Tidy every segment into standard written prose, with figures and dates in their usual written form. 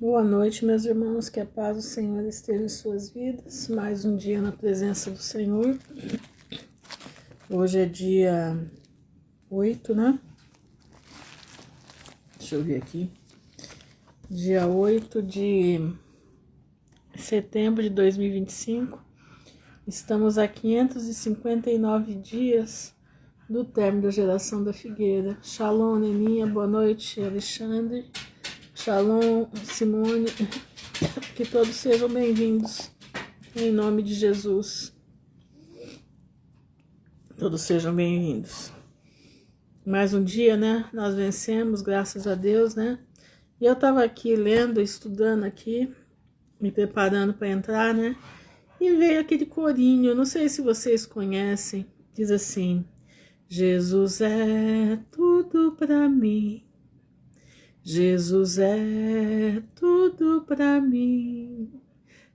Boa noite, meus irmãos, que a paz do Senhor esteja em suas vidas. Mais um dia na presença do Senhor. Hoje é dia 8, né? Deixa eu ver aqui. Dia 8 de setembro de 2025. Estamos a 559 dias do término da geração da figueira. Shalom, Neninha. Boa noite, Alexandre. Shalom, Simone. Que todos sejam bem-vindos, em nome de Jesus. Todos sejam bem-vindos. Mais um dia, né? Nós vencemos, graças a Deus, né? E eu tava aqui lendo, estudando aqui, me preparando para entrar, né? E veio aquele corinho, não sei se vocês conhecem, diz assim: Jesus é tudo para mim. Jesus é tudo para mim.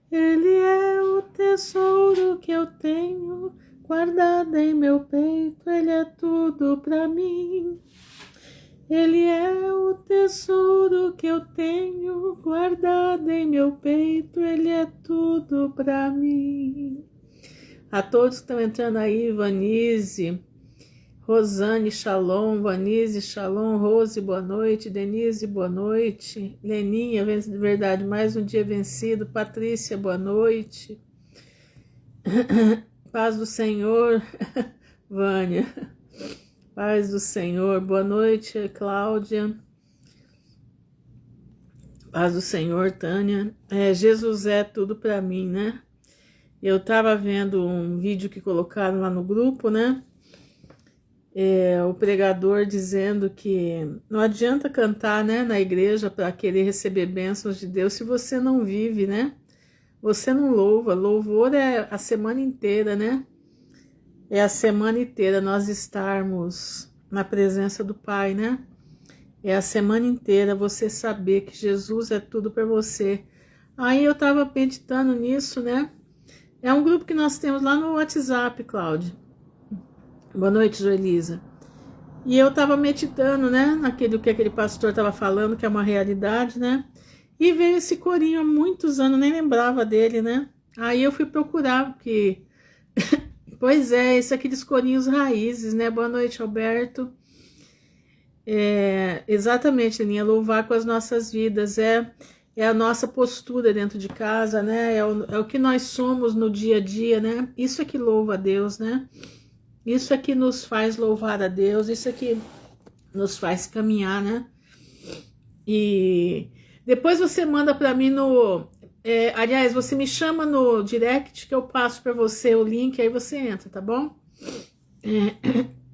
Ele é o tesouro que eu tenho guardado em meu peito. Ele é tudo para mim. Ele é o tesouro que eu tenho guardado em meu peito. Ele é tudo para mim. A todos que estão entrando aí, Vanise, Rosane, Shalom, Vanise, Shalom, Rose, boa noite, Denise, boa noite, Leninha, verdade, mais um dia vencido, Patrícia, boa noite, paz do Senhor, Vânia, paz do Senhor, boa noite, Cláudia, paz do Senhor, Tânia, Jesus é tudo para mim, né? Eu tava vendo um vídeo que colocaram lá no grupo, né? O pregador dizendo que não adianta cantar, né, na igreja para querer receber bênçãos de Deus se você não vive, né? Você não louva. Louvor é a semana inteira, né? É a semana inteira nós estarmos na presença do Pai, né? É a semana inteira você saber que Jesus é tudo para você. Aí eu tava meditando nisso, né? É um grupo que nós temos lá no WhatsApp, Cláudia. Boa noite, Joelisa. E eu tava meditando, né, naquilo que aquele pastor tava falando, que é uma realidade, né? E veio esse corinho há muitos anos, nem lembrava dele, né? Aí eu fui procurar, porque... Pois é, esse é aqueles corinhos raízes, né? Boa noite, Alberto. Exatamente, Aninha, louvar com as nossas vidas, é a nossa postura dentro de casa, né? É o que nós somos no dia a dia, né? Isso é que louva a Deus, né? Isso é que nos faz louvar a Deus, isso é que nos faz caminhar, né? E depois você manda para mim aliás, você me chama no direct que eu passo para você o link, aí você entra, tá bom?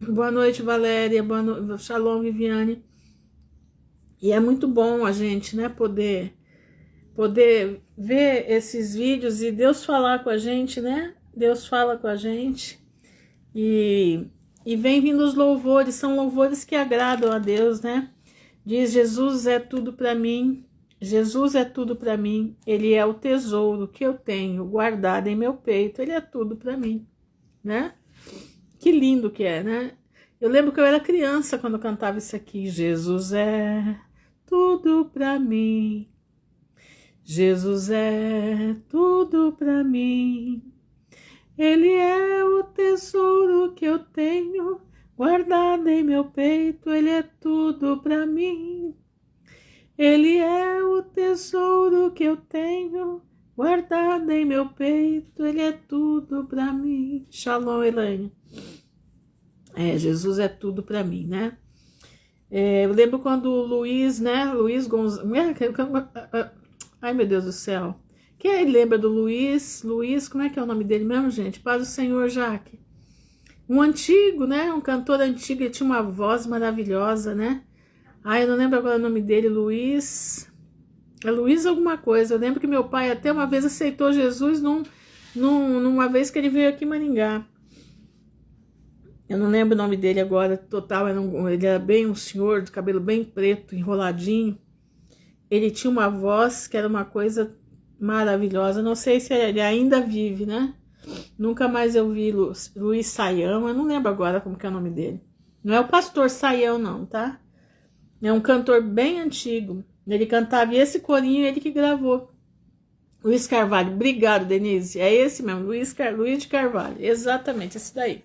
Boa noite, Valéria, boa noite, Shalom, Viviane. E é muito bom a gente, né, poder ver esses vídeos e Deus falar com a gente, né? Deus fala com a gente. E vem vindo os louvores, são louvores que agradam a Deus, né? Diz: Jesus é tudo para mim, Jesus é tudo para mim, Ele é o tesouro que eu tenho guardado em meu peito, Ele é tudo para mim, né? Que lindo que é, né? Eu lembro que eu era criança quando eu cantava isso aqui: Jesus é tudo para mim, Jesus é tudo para mim. Ele é o tesouro que eu tenho guardado em meu peito, Ele é tudo para mim. Ele é o tesouro que eu tenho guardado em meu peito, Ele é tudo para mim. Shalom, Elaine. Jesus é tudo para mim, né? Eu lembro quando o Luiz, né? Luiz Gonzalez. Ai, meu Deus do céu. Quem lembra do Luiz? Luiz, como é que é o nome dele mesmo, gente? Paz do Senhor, Jaque. Um antigo, né? Um cantor antigo, ele tinha uma voz maravilhosa, né? Ai, eu não lembro agora o nome dele, Luiz. É Luiz alguma coisa. Eu lembro que meu pai até uma vez aceitou Jesus numa vez que ele veio aqui em Maringá. Eu não lembro o nome dele agora, total. Ele era bem um senhor, de cabelo bem preto, enroladinho. Ele tinha uma voz que era uma coisa maravilhosa. Não sei se ele ainda vive, né? Nunca mais eu vi Luiz Saião. Eu não lembro agora como que é o nome dele. Não é o pastor Saião, não, tá? É um cantor bem antigo. Ele cantava, e esse corinho ele que gravou. Luiz Carvalho. Obrigado, Denise. É esse mesmo, Luiz de Carvalho. Exatamente, esse daí.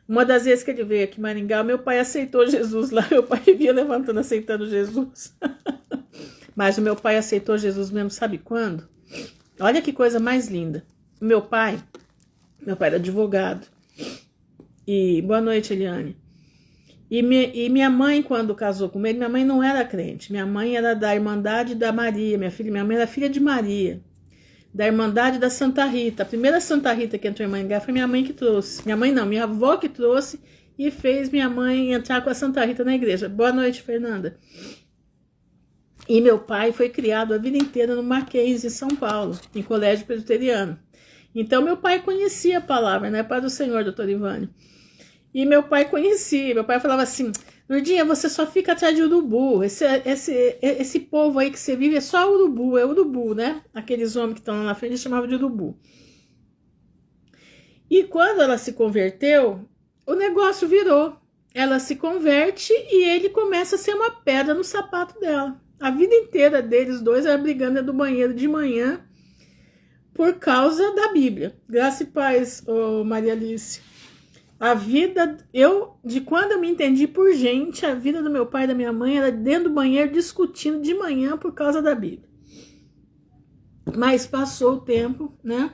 Uma das vezes que ele veio aqui em Maringá, meu pai aceitou Jesus lá. Meu pai via levantando, aceitando Jesus. Mas o meu pai aceitou Jesus mesmo, sabe quando? Olha que coisa mais linda. Meu pai era advogado. E boa noite, Eliane. E minha mãe, quando casou com ele, minha mãe não era crente. Minha mãe era da Irmandade da Maria. Minha mãe era filha de Maria. Da Irmandade da Santa Rita. A primeira Santa Rita que entrou em Maringá foi minha mãe que trouxe. Minha mãe não, minha avó que trouxe e fez minha mãe entrar com a Santa Rita na igreja. Boa noite, Fernanda. E meu pai foi criado a vida inteira no Mackenzie, em São Paulo, em colégio presbiteriano. Então meu pai conhecia a palavra, né? Pai do Senhor, doutor Ivânio. E meu pai conhecia, meu pai falava assim, Lourdinha, você só fica atrás de urubu, esse povo aí que você vive é só urubu, é urubu, né? Aqueles homens que estão lá na frente chamavam de urubu. E quando ela se converteu, o negócio virou. Ela se converte e ele começa a ser uma pedra no sapato dela. A vida inteira deles dois era brigando do banheiro de manhã por causa da Bíblia. Graça e paz, Maria Alice. A vida, de quando eu me entendi por gente, a vida do meu pai e da minha mãe era dentro do banheiro discutindo de manhã por causa da Bíblia. Mas passou o tempo, né?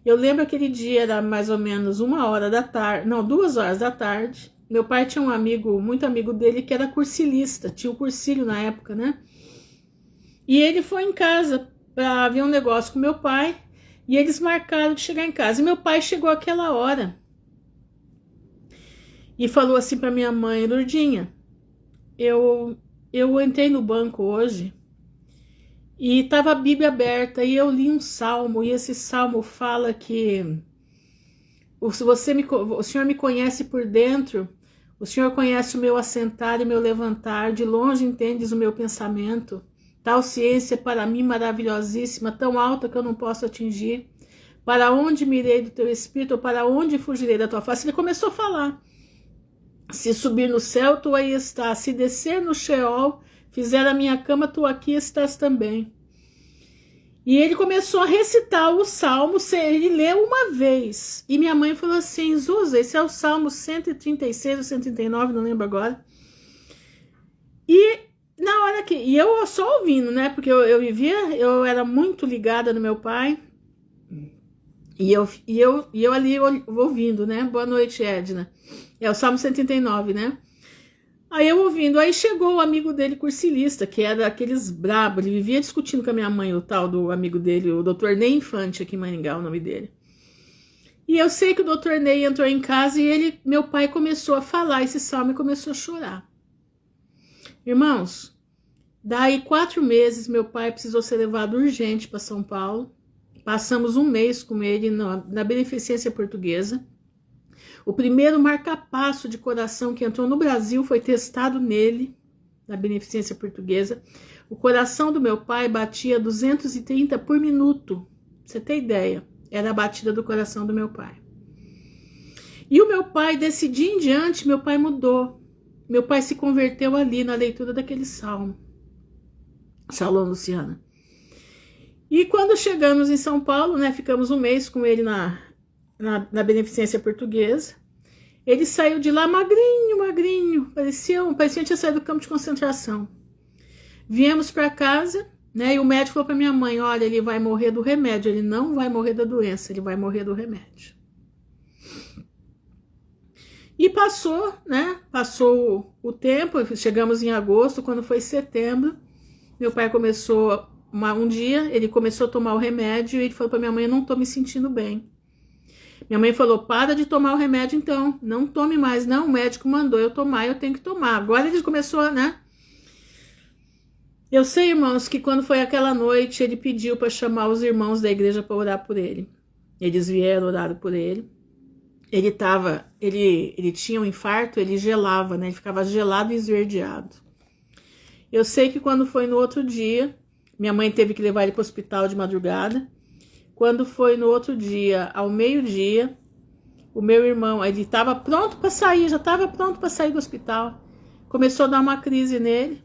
Eu lembro aquele dia, era mais ou menos 1h da tarde, não, 2h da tarde. Meu pai tinha um amigo, muito amigo dele, que era cursilista, tinha o cursilho na época, né? E ele foi em casa para ver um negócio com meu pai, e eles marcaram de chegar em casa. E meu pai chegou àquela hora. E falou assim para minha mãe, Lourdinha, eu entrei no banco hoje e estava a Bíblia aberta e eu li um salmo, e esse salmo fala que o Senhor me conhece por dentro, o Senhor conhece o meu assentar e o meu levantar, de longe entendes o meu pensamento, tal ciência para mim maravilhosíssima, tão alta que eu não posso atingir, para onde mirei do teu espírito, ou para onde fugirei da tua face? Ele começou a falar. Se subir no céu, tu aí estás. Se descer no Sheol, fizer a minha cama, tu aqui estás também. E ele começou a recitar o salmo, ele leu uma vez. E minha mãe falou assim, Zusa, esse é o salmo 136 ou 139, não lembro agora. E na hora que... E eu só ouvindo, né? Porque eu era muito ligada no meu pai. E eu ali ouvindo, né? Boa noite, Edna. É o Salmo 139, né? Aí eu ouvindo, aí chegou o amigo dele cursilista, que era daqueles brabos, ele vivia discutindo com a minha mãe, o tal do amigo dele, o Dr. Ney Infante, aqui em Maringá, o nome dele. E eu sei que o Dr. Ney entrou em casa e meu pai começou a falar esse salmo e começou a chorar. Irmãos, daí 4 meses meu pai precisou ser levado urgente para São Paulo. Passamos 1 mês com ele na Beneficência Portuguesa. O primeiro marca-passo de coração que entrou no Brasil foi testado nele, na Beneficência Portuguesa. O coração do meu pai batia 230 por minuto. Você tem ideia? Era a batida do coração do meu pai. E o meu pai, desse dia em diante, meu pai mudou. Meu pai se converteu ali na leitura daquele salmo. Shalom, Luciana. E quando chegamos em São Paulo, né, ficamos 1 mês com ele na Beneficência Portuguesa, ele saiu de lá magrinho, parecia que tinha saído do campo de concentração. Viemos para casa, né, e o médico falou para minha mãe, olha, ele vai morrer do remédio, ele não vai morrer da doença, ele vai morrer do remédio. E passou, né, passou o tempo, chegamos em agosto, quando foi setembro, meu pai começou... Um dia ele começou a tomar o remédio e ele falou para minha mãe, eu não tô me sentindo bem. Minha mãe falou, para de tomar o remédio então, não tome mais. Não, o médico mandou eu tomar, eu tenho que tomar. Agora ele começou, né? Eu sei, irmãos, que quando foi aquela noite, ele pediu para chamar os irmãos da igreja para orar por ele. Eles vieram, oraram por ele. Ele tinha um infarto, ele gelava, né? Ele ficava gelado e esverdeado. Eu sei que quando foi no outro dia... Minha mãe teve que levar ele para o hospital de madrugada. Quando foi no outro dia, ao meio-dia, o meu irmão, ele estava pronto para sair, já estava pronto para sair do hospital. começou a dar uma crise nele.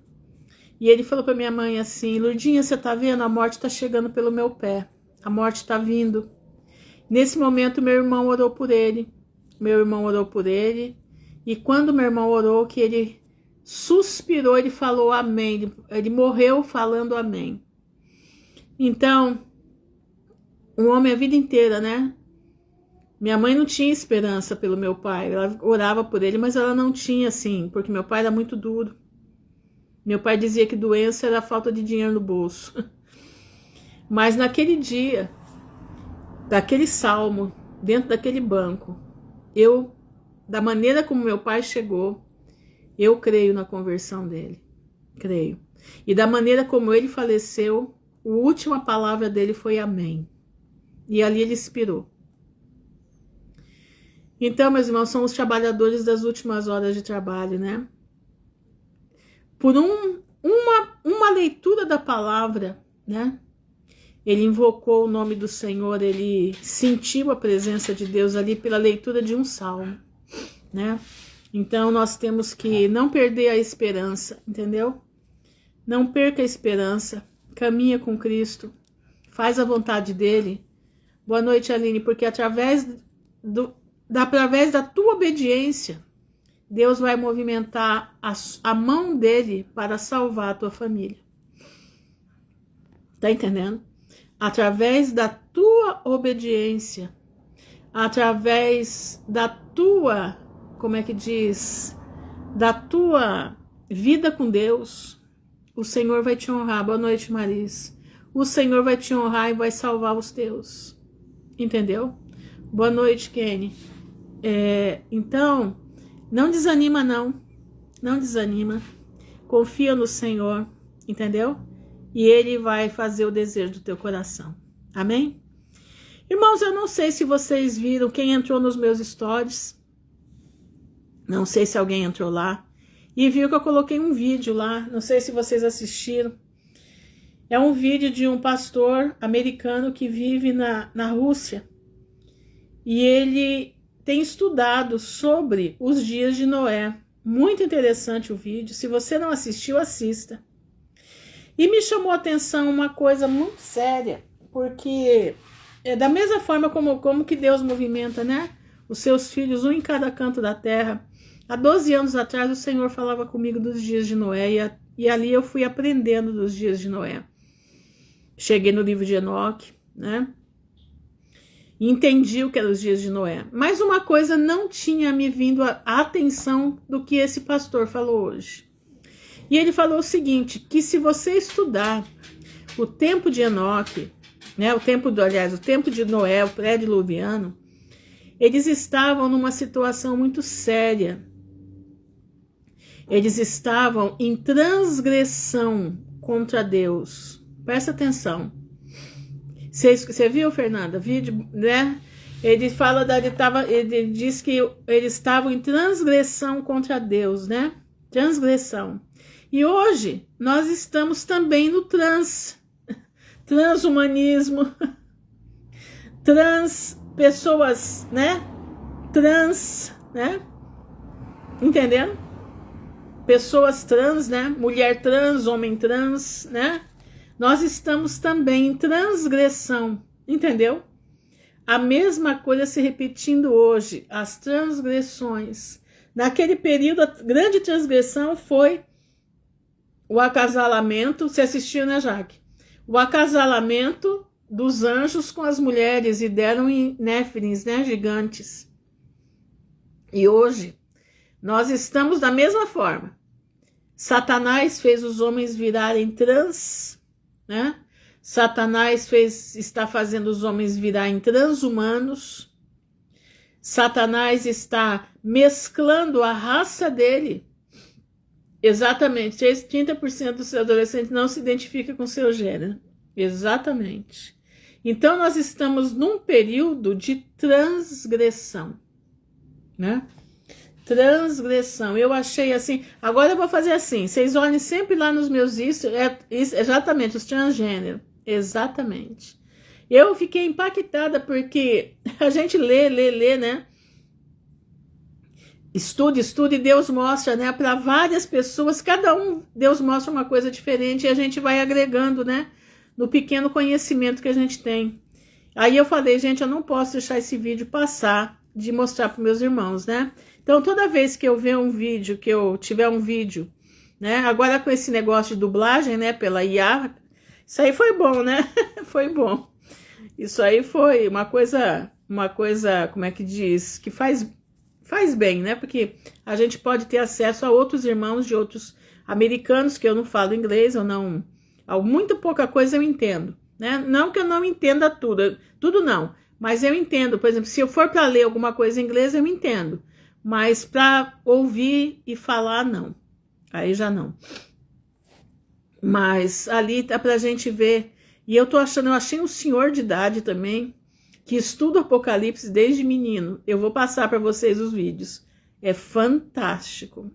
E ele falou para minha mãe assim: Lurdinha, você tá vendo? A morte tá chegando pelo meu pé. A morte tá vindo. Nesse momento, meu irmão orou por ele. Meu irmão orou por ele. E quando meu irmão orou, que ele suspirou, ele falou amém. Ele morreu falando amém. Então, um homem a vida inteira, né? Minha mãe não tinha esperança pelo meu pai. Ela orava por ele, mas ela não tinha, assim, porque meu pai era muito duro. Meu pai dizia que doença era falta de dinheiro no bolso. Mas naquele dia, daquele salmo, dentro daquele banco, da maneira como meu pai chegou, eu creio na conversão dele. Creio. E da maneira como ele faleceu, a última palavra dele foi amém. E ali ele expirou. Então, meus irmãos, somos trabalhadores das últimas horas de trabalho, né? Por uma leitura da palavra, né? Ele invocou o nome do Senhor, ele sentiu a presença de Deus ali pela leitura de um salmo, né? Então, nós temos que não perder a esperança, entendeu? Não perca a esperança, caminha com Cristo, faz a vontade dele. Boa noite, Aline, porque através da tua obediência, Deus vai movimentar a mão dele para salvar a tua família. Tá entendendo? Através da tua obediência, através da tua, como é que diz, da tua vida com Deus, o Senhor vai te honrar. Boa noite, Maris. O Senhor vai te honrar e vai salvar os teus. Entendeu? Boa noite, Kenny. Então, não desanima não. Não desanima. Confia no Senhor, entendeu? E Ele vai fazer o desejo do teu coração. Amém? Irmãos, eu não sei se vocês viram quem entrou nos meus stories. Não sei se alguém entrou lá. E viu que eu coloquei um vídeo lá. Não sei se vocês assistiram. É um vídeo de um pastor americano que vive na Rússia. E ele tem estudado sobre os dias de Noé. Muito interessante o vídeo. Se você não assistiu, assista. E me chamou a atenção uma coisa muito séria, porque é da mesma forma como que Deus movimenta, né? Os seus filhos, um em cada canto da terra. Há 12 anos atrás, o Senhor falava comigo dos dias de Noé, e ali eu fui aprendendo dos dias de Noé. Cheguei no livro de Enoque, né? E entendi o que eram os dias de Noé. Mas uma coisa não tinha me vindo a atenção do que esse pastor falou hoje. E ele falou o seguinte, que se você estudar o tempo de Enoque, né, o tempo de Noé, o pré-diluviano, eles estavam numa situação muito séria. Eles estavam em transgressão contra Deus. Presta atenção. Você viu, Fernanda? Vídeo, né? Ele fala ele diz que eles estavam em transgressão contra Deus, né? Transgressão. E hoje nós estamos também no transhumanismo, pessoas, né? Né? Entendendo? Pessoas trans, né? Mulher trans, homem trans, né? Nós estamos também em transgressão, entendeu? A mesma coisa se repetindo hoje, as transgressões. Naquele período, a grande transgressão foi o acasalamento, você assistiu, né, Jaque? O acasalamento dos anjos com as mulheres e deram em néfilins, né, gigantes. E hoje, nós estamos da mesma forma. Satanás fez os homens virarem trans, né? Satanás está fazendo os homens virarem transhumanos. Satanás está mesclando a raça dele. Exatamente, 30% dos adolescentes não se identifica com seu gênero. Exatamente. Então, nós estamos num período de transgressão, né? Transgressão. Eu achei assim, agora eu vou fazer assim, vocês olhem sempre lá nos meus isso, exatamente, os transgêneros. Exatamente. Eu fiquei impactada porque a gente lê, né? Estude, estude, Deus mostra, né, para várias pessoas, cada um, Deus mostra uma coisa diferente e a gente vai agregando, né, no pequeno conhecimento que a gente tem. Aí eu falei, gente, eu não posso deixar esse vídeo passar de mostrar para meus irmãos, né? Então, toda vez que eu ver um vídeo, que eu tiver um vídeo, né, agora com esse negócio de dublagem, né, pela IA, isso aí foi bom, né? Foi bom. Isso aí foi uma coisa, como é que diz, que faz bem, né? Porque a gente pode ter acesso a outros irmãos de outros americanos, que eu não falo inglês, eu não... Muito pouca coisa eu entendo, né? Não que eu não entenda tudo, tudo não, mas eu entendo. Por exemplo, se eu for para ler alguma coisa em inglês, eu entendo. Mas para ouvir e falar, não. Aí já não. Mas ali tá pra gente ver. E eu achei um senhor de idade também, que estuda Apocalipse desde menino. Eu vou passar para vocês os vídeos. É fantástico.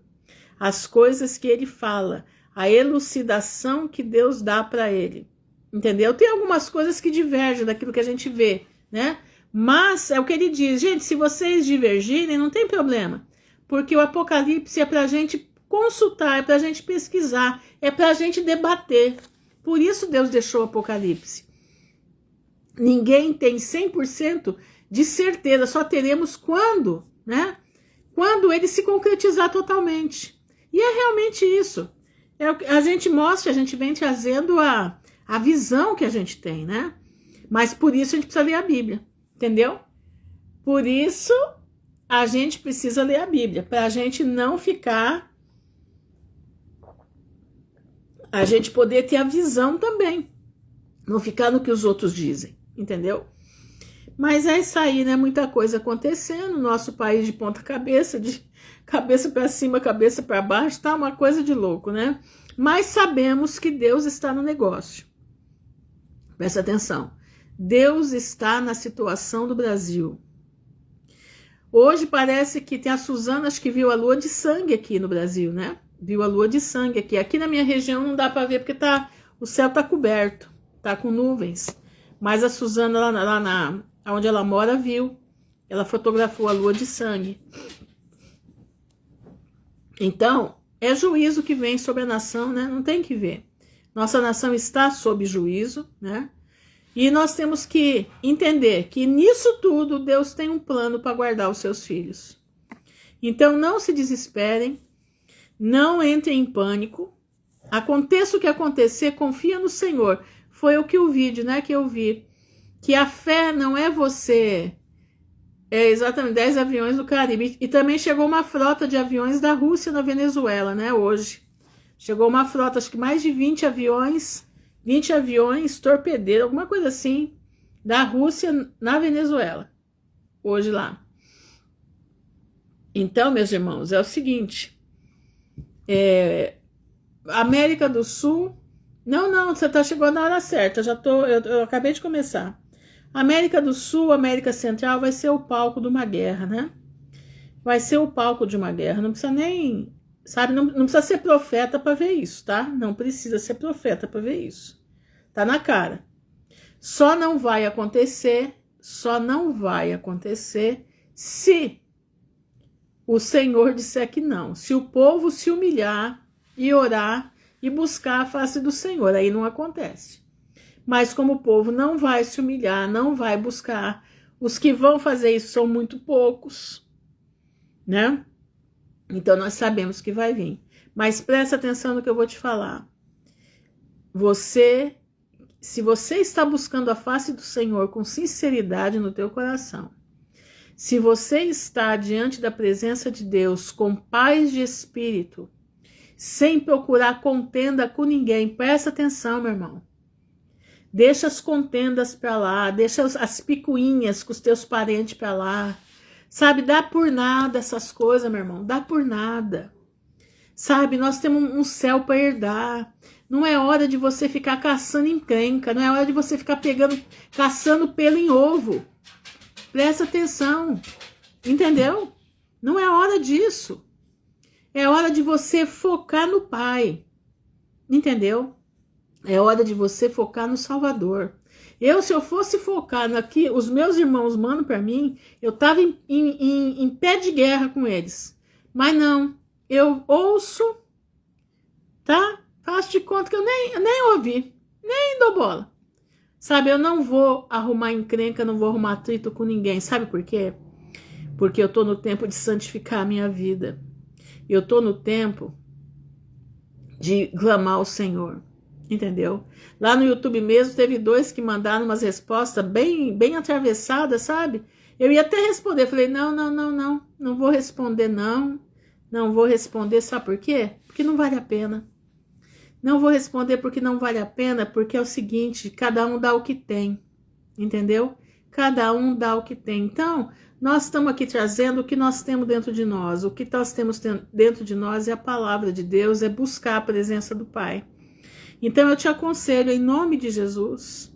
As coisas que ele fala, a elucidação que Deus dá para ele. Entendeu? Tem algumas coisas que divergem daquilo que a gente vê, né? Mas é o que ele diz, gente, se vocês divergirem, não tem problema. Porque o Apocalipse é para a gente consultar, é para a gente pesquisar, é para a gente debater. Por isso Deus deixou o Apocalipse. Ninguém tem 100% de certeza, só teremos quando, né? Quando ele se concretizar totalmente. E é realmente isso. A gente mostra, a gente vem trazendo a visão que a gente tem, né? Mas por isso a gente precisa ler a Bíblia, entendeu? Por isso a gente precisa ler a Bíblia, para a gente não ficar... A gente poder ter a visão também, não ficar no que os outros dizem. Entendeu? Mas é isso aí, né? Muita coisa acontecendo. Nosso país de ponta cabeça, de cabeça para cima, cabeça para baixo, tá uma coisa de louco, né? Mas sabemos que Deus está no negócio. Presta atenção. Deus está na situação do Brasil. Hoje parece que tem a Suzana, acho que viu a lua de sangue aqui no Brasil, né? Viu a lua de sangue aqui. Aqui na minha região não dá para ver porque o céu tá coberto, tá com nuvens. Mas a Suzana, lá onde ela mora, viu. Ela fotografou a lua de sangue. Então, é juízo que vem sobre a nação, né? Não tem que ver. Nossa nação está sob juízo, né? E nós temos que entender que nisso tudo Deus tem um plano para guardar os seus filhos. Então, não se desesperem. Não entrem em pânico. Aconteça o que acontecer, confia no Senhor. Foi o que o vídeo, né, que eu vi. Que a fé não é você. É exatamente 10 aviões no Caribe. E também chegou uma frota de aviões da Rússia na Venezuela, né, hoje. Chegou uma frota, acho que mais de 20 aviões torpedeiros, alguma coisa assim, da Rússia na Venezuela. Hoje lá. Então, meus irmãos, é o seguinte. América do Sul... Não, você chegou na hora certa, eu acabei de começar. América do Sul, América Central vai ser o palco de uma guerra, né? Vai ser o palco de uma guerra, não precisa nem, sabe, não precisa ser profeta para ver isso, tá? Não precisa ser profeta para ver isso. Tá na cara. Só não vai acontecer se o Senhor disser que não. Se o povo se humilhar e orar e buscar a face do Senhor, aí não acontece. Mas como o povo não vai se humilhar, não vai buscar, os que vão fazer isso são muito poucos, né? Então nós sabemos que vai vir. Mas presta atenção no que eu vou te falar. Se você está buscando a face do Senhor com sinceridade no teu coração, se você está diante da presença de Deus com paz de espírito, sem procurar contenda com ninguém. Presta atenção, meu irmão. Deixa as contendas para lá, deixa as picuinhas com os teus parentes para lá. Sabe, dá por nada essas coisas, meu irmão, dá por nada. Sabe, nós temos um céu para herdar. Não é hora de você ficar caçando encrenca, não é hora de você ficar caçando pelo em ovo. Presta atenção, entendeu? Não é hora disso. É hora de você focar no Pai, entendeu? É hora de você focar no Salvador. Se eu fosse focar aqui, os meus irmãos mandam para mim, eu tava em pé de guerra com eles. Mas não, eu ouço, tá? Faço de conta que eu nem ouvi, nem dou bola. Sabe, eu não vou arrumar encrenca, não vou arrumar atrito com ninguém. Sabe por quê? Porque eu tô no tempo de santificar a minha vida. Eu tô no tempo de clamar ao Senhor. Entendeu? Lá no YouTube mesmo teve 2 que mandaram umas respostas bem atravessadas, sabe? Eu ia até responder, falei, não vou responder não vou responder, sabe por quê? Porque não vale a pena. Não vou responder porque não vale a pena, porque é o seguinte, cada um dá o que tem, entendeu? Cada um dá o que tem. Então, nós estamos aqui trazendo o que nós temos dentro de nós. O que nós temos dentro de nós é a palavra de Deus, é buscar a presença do Pai. Então eu te aconselho, em nome de Jesus,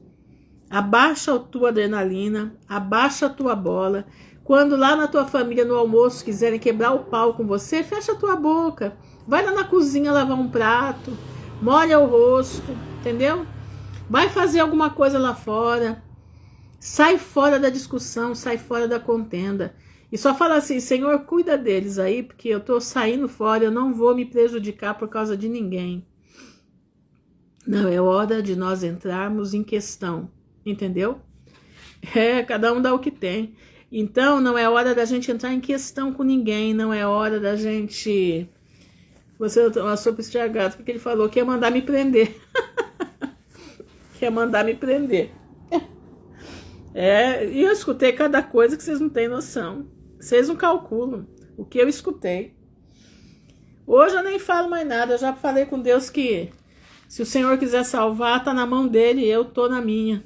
abaixa a tua adrenalina, abaixa a tua bola. Quando lá na tua família, no almoço, quiserem quebrar o pau com você, fecha a tua boca. Vai lá na cozinha lavar um prato, molha o rosto, entendeu? Vai fazer alguma coisa lá fora. Sai fora da discussão, sai fora da contenda. E só fala assim, Senhor, cuida deles aí, porque eu tô saindo fora, eu não vou me prejudicar por causa de ninguém. Não, é hora de nós entrarmos em questão, entendeu? Cada um dá o que tem. Então, não é hora da gente entrar em questão com ninguém, não é hora da gente... Você é uma sopa estragada, porque ele falou que ia mandar me prender. Que ia mandar me prender. E eu escutei cada coisa que vocês não têm noção. Vocês não calculam o que eu escutei. Hoje eu nem falo mais nada, eu já falei com Deus que... Se o Senhor quiser salvar, tá na mão dele e eu tô na minha.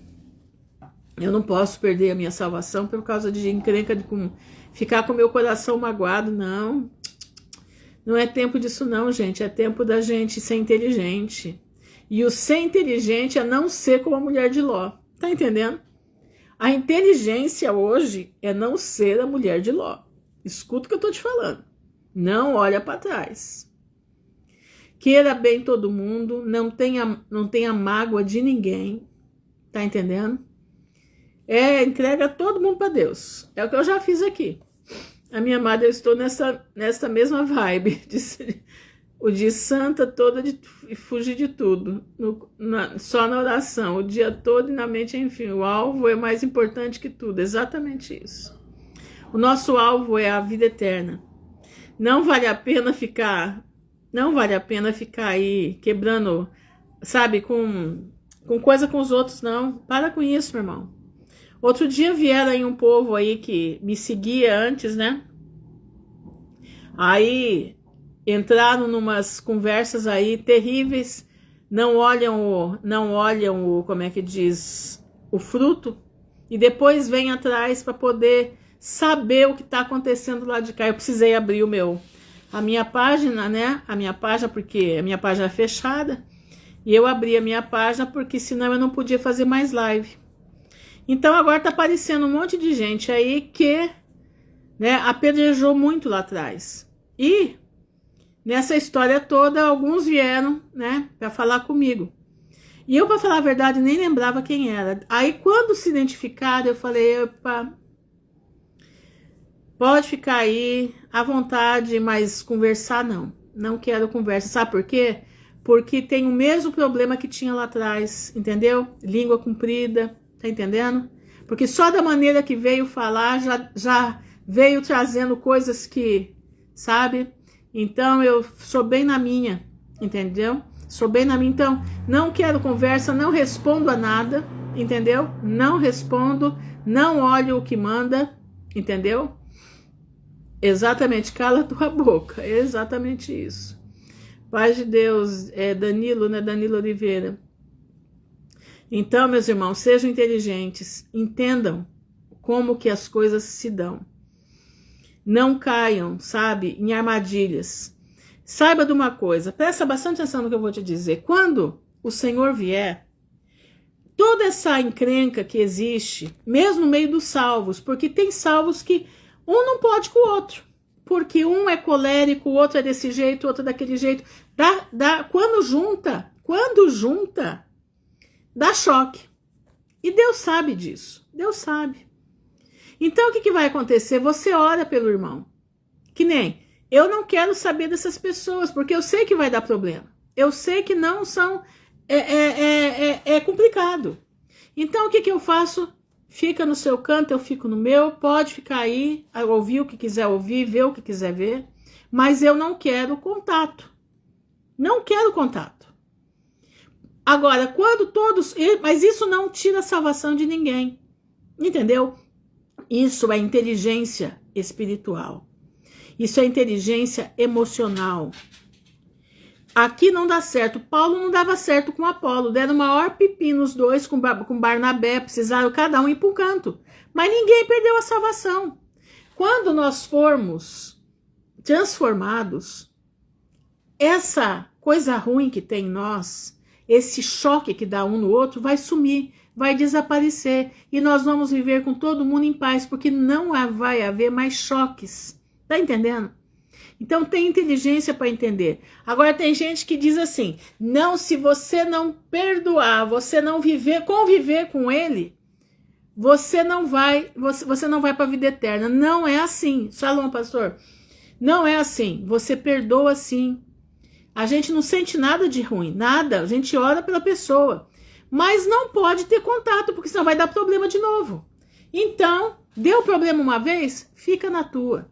Eu não posso perder a minha salvação por causa de encrenca, de ficar com meu coração magoado, não. Não é tempo disso não, gente. É tempo da gente ser inteligente. E o ser inteligente é não ser como a mulher de Ló. Tá entendendo? A inteligência hoje é não ser a mulher de Ló. Escuta o que eu tô te falando. Não olha para trás. Queira bem todo mundo, não tenha mágoa de ninguém, tá entendendo? Entrega todo mundo para Deus. É o que eu já fiz aqui. A minha amada, eu estou nessa mesma vibe, o de santa toda de fugir de tudo, só na oração, o dia todo e na mente, enfim, o alvo é mais importante que tudo, exatamente isso. O nosso alvo é a vida eterna. Não vale a pena ficar aí quebrando, sabe, com coisa com os outros, não. Para com isso, meu irmão. Outro dia vieram aí um povo aí que me seguia antes, né? Aí entraram numas conversas aí terríveis, não olham o como é que diz, o fruto, e depois vem atrás para poder saber o que está acontecendo lá de cá. Eu precisei abrir a minha página, né? Porque a minha página é fechada. E eu abri a minha página porque senão eu não podia fazer mais live. Então agora tá aparecendo um monte de gente aí que, né, apedrejou muito lá atrás. E nessa história toda, alguns vieram, né, para falar comigo. E eu, para falar a verdade, nem lembrava quem era. Aí quando se identificaram, eu falei, opa, pode ficar aí à vontade, mas conversar não quero conversa. Sabe por quê? Porque tem o mesmo problema que tinha lá atrás, entendeu? Língua comprida, tá entendendo? Porque só da maneira que veio falar, já veio trazendo coisas que, sabe? Então eu sou bem na minha, entendeu? Sou bem na minha, então não quero conversa, não respondo a nada, entendeu? Não respondo, não olho o que manda, entendeu? Exatamente, cala a tua boca, é exatamente isso. Paz de Deus, Danilo, né? Danilo Oliveira. Então, meus irmãos, sejam inteligentes, entendam como que as coisas se dão. Não caiam, sabe, em armadilhas. Saiba de uma coisa, presta bastante atenção no que eu vou te dizer. Quando o Senhor vier, toda essa encrenca que existe, mesmo no meio dos salvos, porque tem salvos que um não pode com o outro, porque um é colérico, o outro é desse jeito, o outro é daquele jeito. Quando junta, dá choque. E Deus sabe disso, Deus sabe. Então o que vai acontecer? Você ora pelo irmão, que nem Eu não quero saber dessas pessoas, porque eu sei que vai dar problema. Eu sei que não são... É complicado. Então, o que eu faço? Fica no seu canto, eu fico no meu. Pode ficar aí, ouvir o que quiser ouvir, ver o que quiser ver. Mas eu não quero contato. Não quero contato. Agora, quando todos... Mas isso não tira a salvação de ninguém. Entendeu? Isso é inteligência espiritual. Isso é inteligência emocional. Aqui não dá certo. Paulo não dava certo com Apolo. Deram o maior pepino os dois com Barnabé. Precisaram cada um ir para um canto. Mas ninguém perdeu a salvação. Quando nós formos transformados, essa coisa ruim que tem em nós, esse choque que dá um no outro, vai sumir, vai desaparecer. E nós vamos viver com todo mundo em paz, porque não vai haver mais choques. Tá entendendo? Então tem inteligência para entender. Agora tem gente que diz assim, não, se você não perdoar, você não conviver com ele, você não vai para a vida eterna. Não é assim. Shalom, pastor. Não é assim. Você perdoa sim. A gente não sente nada de ruim, nada. A gente ora pela pessoa. Mas não pode ter contato, porque senão vai dar problema de novo. Então, deu problema uma vez, fica na tua.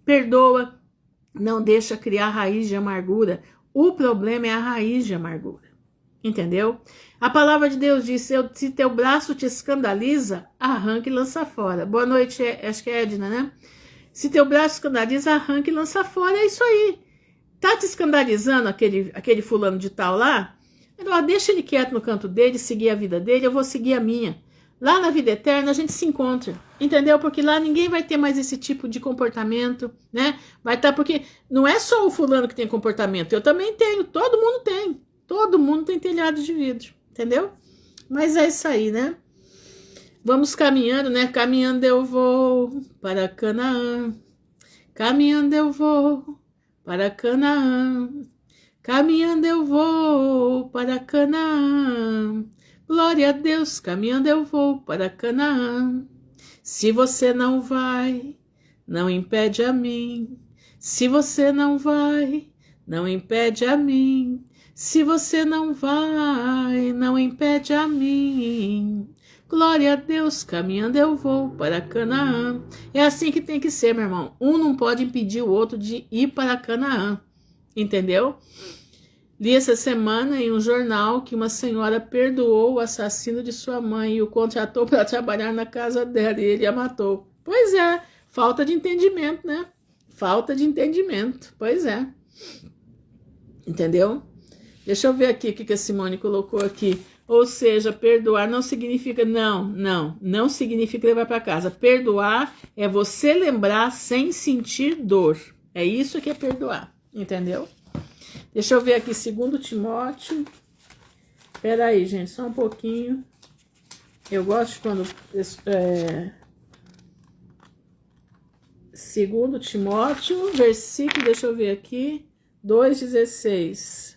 Perdoa. Não deixa criar raiz de amargura. O problema é a raiz de amargura. Entendeu? A palavra de Deus diz, se teu braço te escandaliza, arranca e lança fora. Boa noite, acho que é Edna, né? Se teu braço escandaliza, arranca e lança fora. É isso aí. Tá te escandalizando aquele fulano de tal lá? Deixa ele quieto no canto dele, seguir a vida dele, eu vou seguir a minha. Lá na vida eterna a gente se encontra, entendeu? Porque lá ninguém vai ter mais esse tipo de comportamento, né? Vai estar, porque não é só o fulano que tem comportamento, eu também tenho, todo mundo tem telhado de vidro, entendeu? Mas é isso aí, né? Vamos caminhando, né? Caminhando eu vou para Canaã, caminhando eu vou para Canaã, caminhando eu vou para Canaã. Glória a Deus, caminhando eu vou para Canaã. Se você não vai, não impede a mim. Se você não vai, não impede a mim. Se você não vai, não impede a mim. Glória a Deus, caminhando eu vou para Canaã. É assim que tem que ser, meu irmão. Um não pode impedir o outro de ir para Canaã. Entendeu? Li essa semana em um jornal que uma senhora perdoou o assassino de sua mãe e o contratou para trabalhar na casa dela e ele a matou. Pois é, falta de entendimento, né? Falta de entendimento, pois é. Entendeu? Deixa eu ver aqui o que a Simone colocou aqui. Ou seja, perdoar não significa... Não significa levar para casa. Perdoar é você lembrar sem sentir dor. É isso que é perdoar, entendeu? Deixa eu ver aqui, 2 Timóteo. Espera aí, gente, só um pouquinho. Eu gosto quando... 2 Timóteo, versículo, deixa eu ver aqui, 2,16.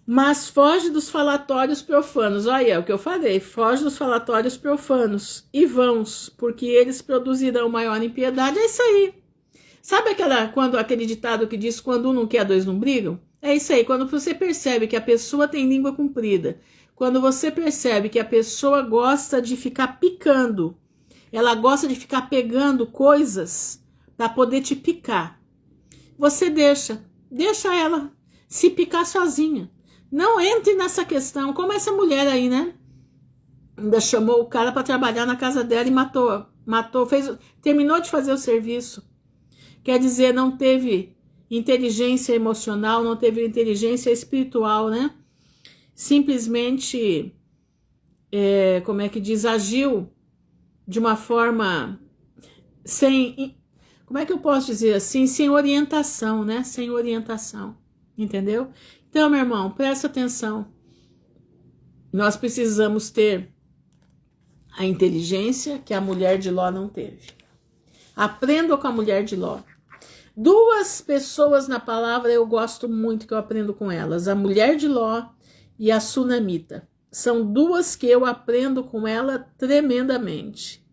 Mas foge dos falatórios profanos. Olha, é o que eu falei. Foge dos falatórios profanos e vãos, porque eles produzirão maior impiedade. É isso aí. Sabe aquele ditado que diz, quando um não quer, dois não brigam? É isso aí, quando você percebe que a pessoa tem língua comprida, quando você percebe que a pessoa gosta de ficar picando, ela gosta de ficar pegando coisas para poder te picar, você deixa ela se picar sozinha. Não entre nessa questão, como essa mulher aí, né? Ainda chamou o cara para trabalhar na casa dela e matou, terminou de fazer o serviço. Quer dizer, não teve inteligência emocional, não teve inteligência espiritual, né? Simplesmente, como é que diz, agiu de uma forma sem, como é que eu posso dizer assim, sem orientação, né? Sem orientação, entendeu? Então, meu irmão, presta atenção. Nós precisamos ter a inteligência que a mulher de Ló não teve. Aprenda com a mulher de Ló. 2 pessoas na palavra eu gosto muito, que eu aprendo com elas. A mulher de Ló e a sunamita. São 2 que eu aprendo com ela tremendamente.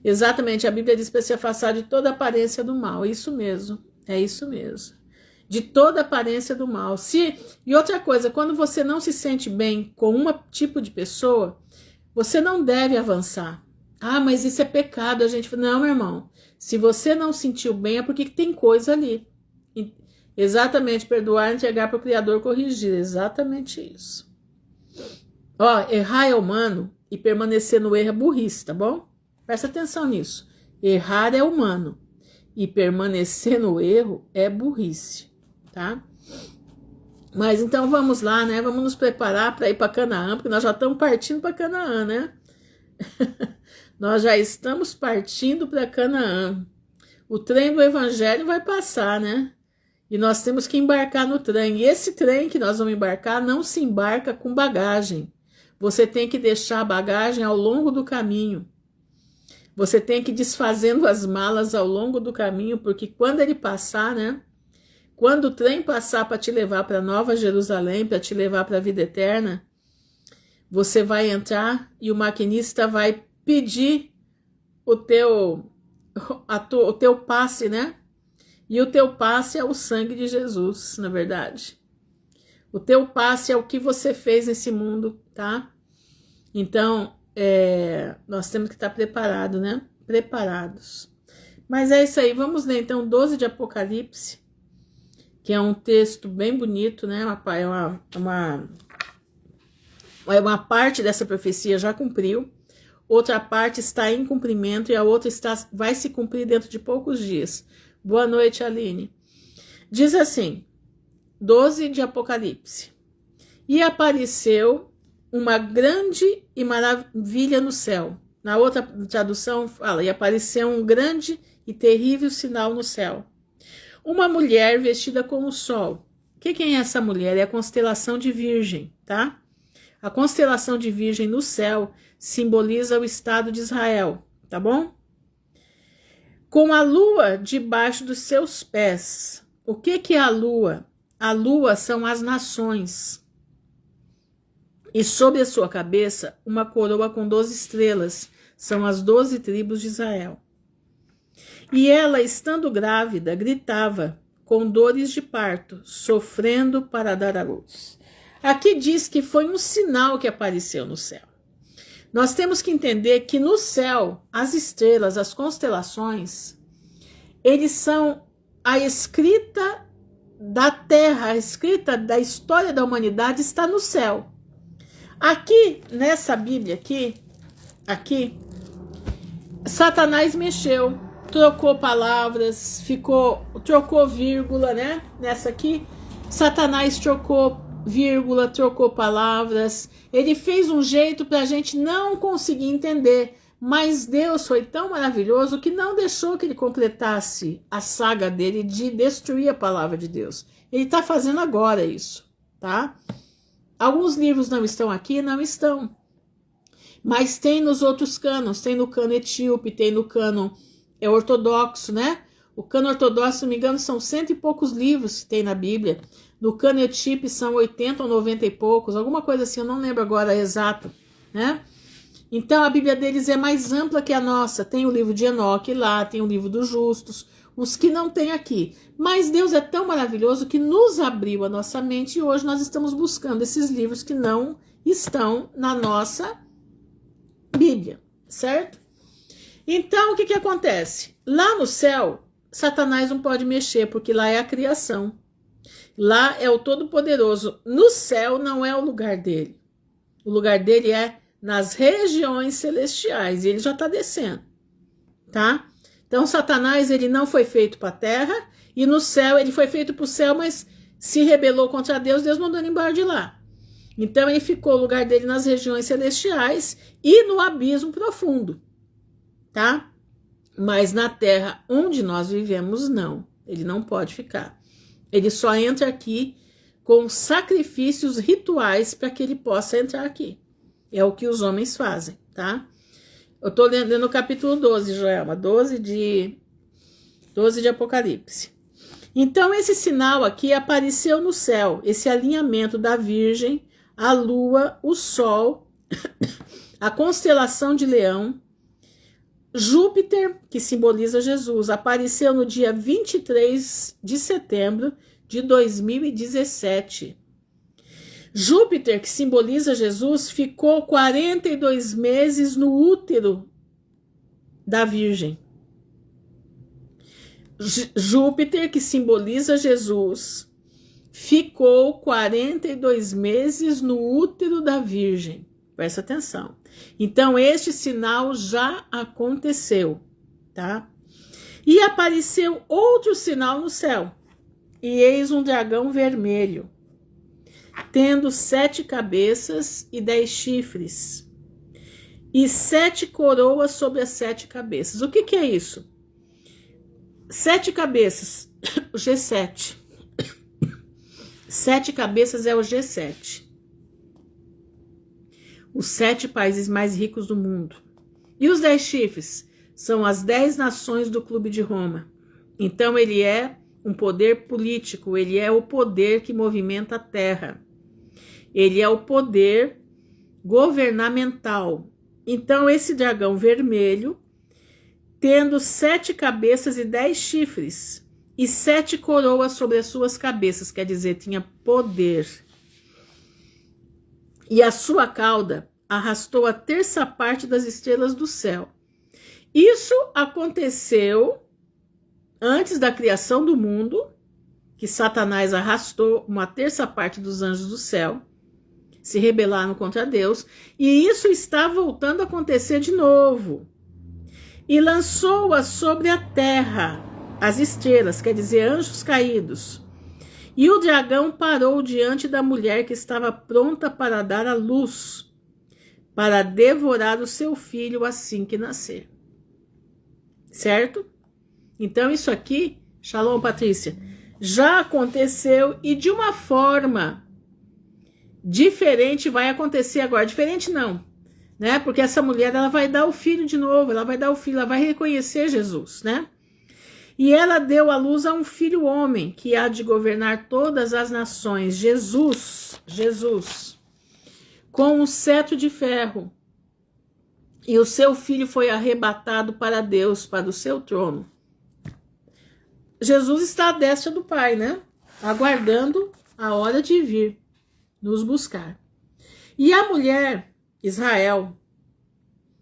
Exatamente, a Bíblia diz para se afastar de toda aparência do mal. Isso mesmo, é isso mesmo. De toda aparência do mal. E outra coisa, quando você não se sente bem com um tipo de pessoa, você não deve avançar. Ah, mas isso é pecado. A gente fala, não, meu irmão. Se você não sentiu bem, é porque tem coisa ali. Exatamente, perdoar, entregar para o Criador, corrigir. Exatamente isso. Ó, errar é humano e permanecer no erro é burrice, tá bom? Presta atenção nisso. Errar é humano e permanecer no erro é burrice, tá? Mas então vamos lá, né? Vamos nos preparar para ir para Canaã, porque nós já estamos partindo para Canaã, né? Nós já estamos partindo para Canaã. O trem do evangelho vai passar, né? E nós temos que embarcar no trem. E esse trem que nós vamos embarcar não se embarca com bagagem. Você tem que deixar a bagagem ao longo do caminho. Você tem que ir desfazendo as malas ao longo do caminho, porque quando ele passar, né? Quando o trem passar para te levar para Nova Jerusalém, para te levar para a vida eterna, você vai entrar e o maquinista vai pedir o teu passe, né? E o teu passe é o sangue de Jesus, na verdade. O teu passe é o que você fez nesse mundo, tá? Então, nós temos que estar preparados, né? Preparados. Mas é isso aí, vamos ler então 12 de Apocalipse, que é um texto bem bonito, né? Uma parte dessa profecia já cumpriu, outra parte está em cumprimento e a outra vai se cumprir dentro de poucos dias. Boa noite, Aline. Diz assim, 12 de Apocalipse. E apareceu uma grande e maravilha no céu. Na outra tradução fala, e apareceu um grande e terrível sinal no céu. Uma mulher vestida como o sol. Quem é essa mulher? É a constelação de Virgem, tá? A constelação de Virgem no céu simboliza o Estado de Israel, tá bom? Com a lua debaixo dos seus pés. O que é a lua? A lua são as nações. E sobre a sua cabeça, uma coroa com 12 estrelas. São as 12 tribos de Israel. E ela, estando grávida, gritava com dores de parto, sofrendo para dar à luz. Aqui diz que foi um sinal que apareceu no céu. Nós temos que entender que no céu, as estrelas, as constelações, eles são a escrita da terra, a escrita da história da humanidade está no céu. Aqui, nessa Bíblia, aqui, Satanás mexeu, trocou palavras, trocou vírgula, né? Nessa aqui, Satanás trocou vírgula, trocou palavras. Ele fez um jeito para a gente não conseguir entender. Mas Deus foi tão maravilhoso que não deixou que ele completasse a saga dele de destruir a palavra de Deus. Ele está fazendo agora isso, tá? Alguns livros não estão aqui, não estão. Mas tem nos outros cânones, tem no cânon etíope, tem no cânon ortodoxo, né? O cânon ortodoxo, se não me engano, são 100 e poucos livros que tem na Bíblia. No cânon etíope são 80 ou 90 e poucos, alguma coisa assim, eu não lembro agora exato, né? Então a Bíblia deles é mais ampla que a nossa. Tem o livro de Enoque lá, tem o livro dos justos, os que não tem aqui. Mas Deus é tão maravilhoso que nos abriu a nossa mente e hoje nós estamos buscando esses livros que não estão na nossa Bíblia, certo? Então o que acontece? Lá no céu, Satanás não pode mexer, porque lá é a criação. Lá é o Todo-Poderoso. No céu não é o lugar dele. O lugar dele é nas regiões celestiais, e ele já está descendo, tá? Então Satanás, ele não foi feito para a terra, e no céu, ele foi feito para o céu, mas se rebelou contra Deus, Deus mandou ele embora de lá. Então ele ficou o lugar dele nas regiões celestiais e no abismo profundo, tá? Mas na terra onde nós vivemos, não, ele não pode ficar. Ele só entra aqui com sacrifícios rituais para que ele possa entrar aqui. É o que os homens fazem, tá? Eu tô lendo no capítulo 12, Joelma, 12 de Apocalipse. Então, esse sinal aqui apareceu no céu, esse alinhamento da Virgem, a Lua, o Sol, a constelação de Leão, Júpiter, que simboliza Jesus, apareceu no dia 23 de setembro de 2017. Júpiter, que simboliza Jesus, ficou 42 meses no útero da Virgem. Júpiter, que simboliza Jesus, ficou 42 meses no útero da Virgem. Presta atenção. Então, este sinal já aconteceu, tá? E apareceu outro sinal no céu. E eis um dragão vermelho, tendo 7 cabeças e 10 chifres, e 7 coroas sobre as 7 cabeças. O que é isso? 7 cabeças, o G7. 7 cabeças é o G7. Os 7 países mais ricos do mundo. E os 10 chifres são as 10 nações do Clube de Roma. Então ele é um poder político, ele é o poder que movimenta a terra. Ele é o poder governamental. Então esse dragão vermelho, tendo 7 cabeças e 10 chifres, e 7 coroas sobre as suas cabeças, quer dizer, tinha poder. E a sua cauda arrastou a terça parte das estrelas do céu. Isso aconteceu antes da criação do mundo, que Satanás arrastou uma terça parte dos anjos do céu, se rebelaram contra Deus, e isso está voltando a acontecer de novo. E lançou-a sobre a terra, as estrelas, quer dizer, anjos caídos. E o dragão parou diante da mulher que estava pronta para dar à luz, para devorar o seu filho assim que nascer. Certo? Então isso aqui, Shalom Patrícia, já aconteceu e de uma forma diferente vai acontecer agora. Diferente não, né? Porque essa mulher, ela vai dar o filho de novo, ela vai dar o filho, ela vai reconhecer Jesus, né? E ela deu à luz a um filho homem, que há de governar todas as nações. Jesus, com um cetro de ferro. E o seu filho foi arrebatado para Deus, para o seu trono. Jesus está à destra do Pai, né? Aguardando a hora de vir nos buscar. E a mulher, Israel,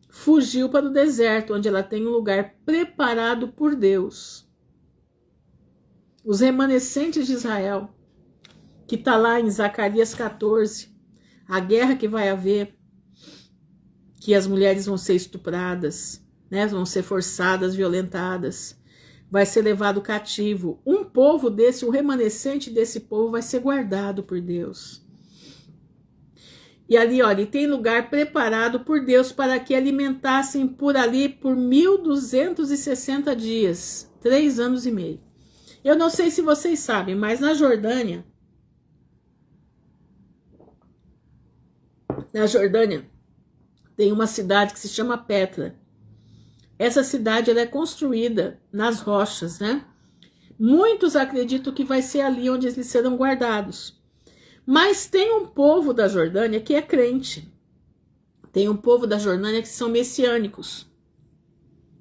fugiu para o deserto, onde ela tem um lugar preparado por Deus. Os remanescentes de Israel, que está lá em Zacarias 14, a guerra que vai haver, que as mulheres vão ser estupradas, né, vão ser forçadas, violentadas, vai ser levado cativo. Um povo desse, um remanescente desse povo vai ser guardado por Deus. E ali, olha, e tem lugar preparado por Deus para que alimentassem por ali por 1260 dias, 3 anos e meio. Eu não sei se vocês sabem, mas na Jordânia tem uma cidade que se chama Petra. Essa cidade ela é construída nas rochas, né? Muitos acreditam que vai ser ali onde eles serão guardados. Mas tem um povo da Jordânia que é crente. Tem um povo da Jordânia que são messiânicos,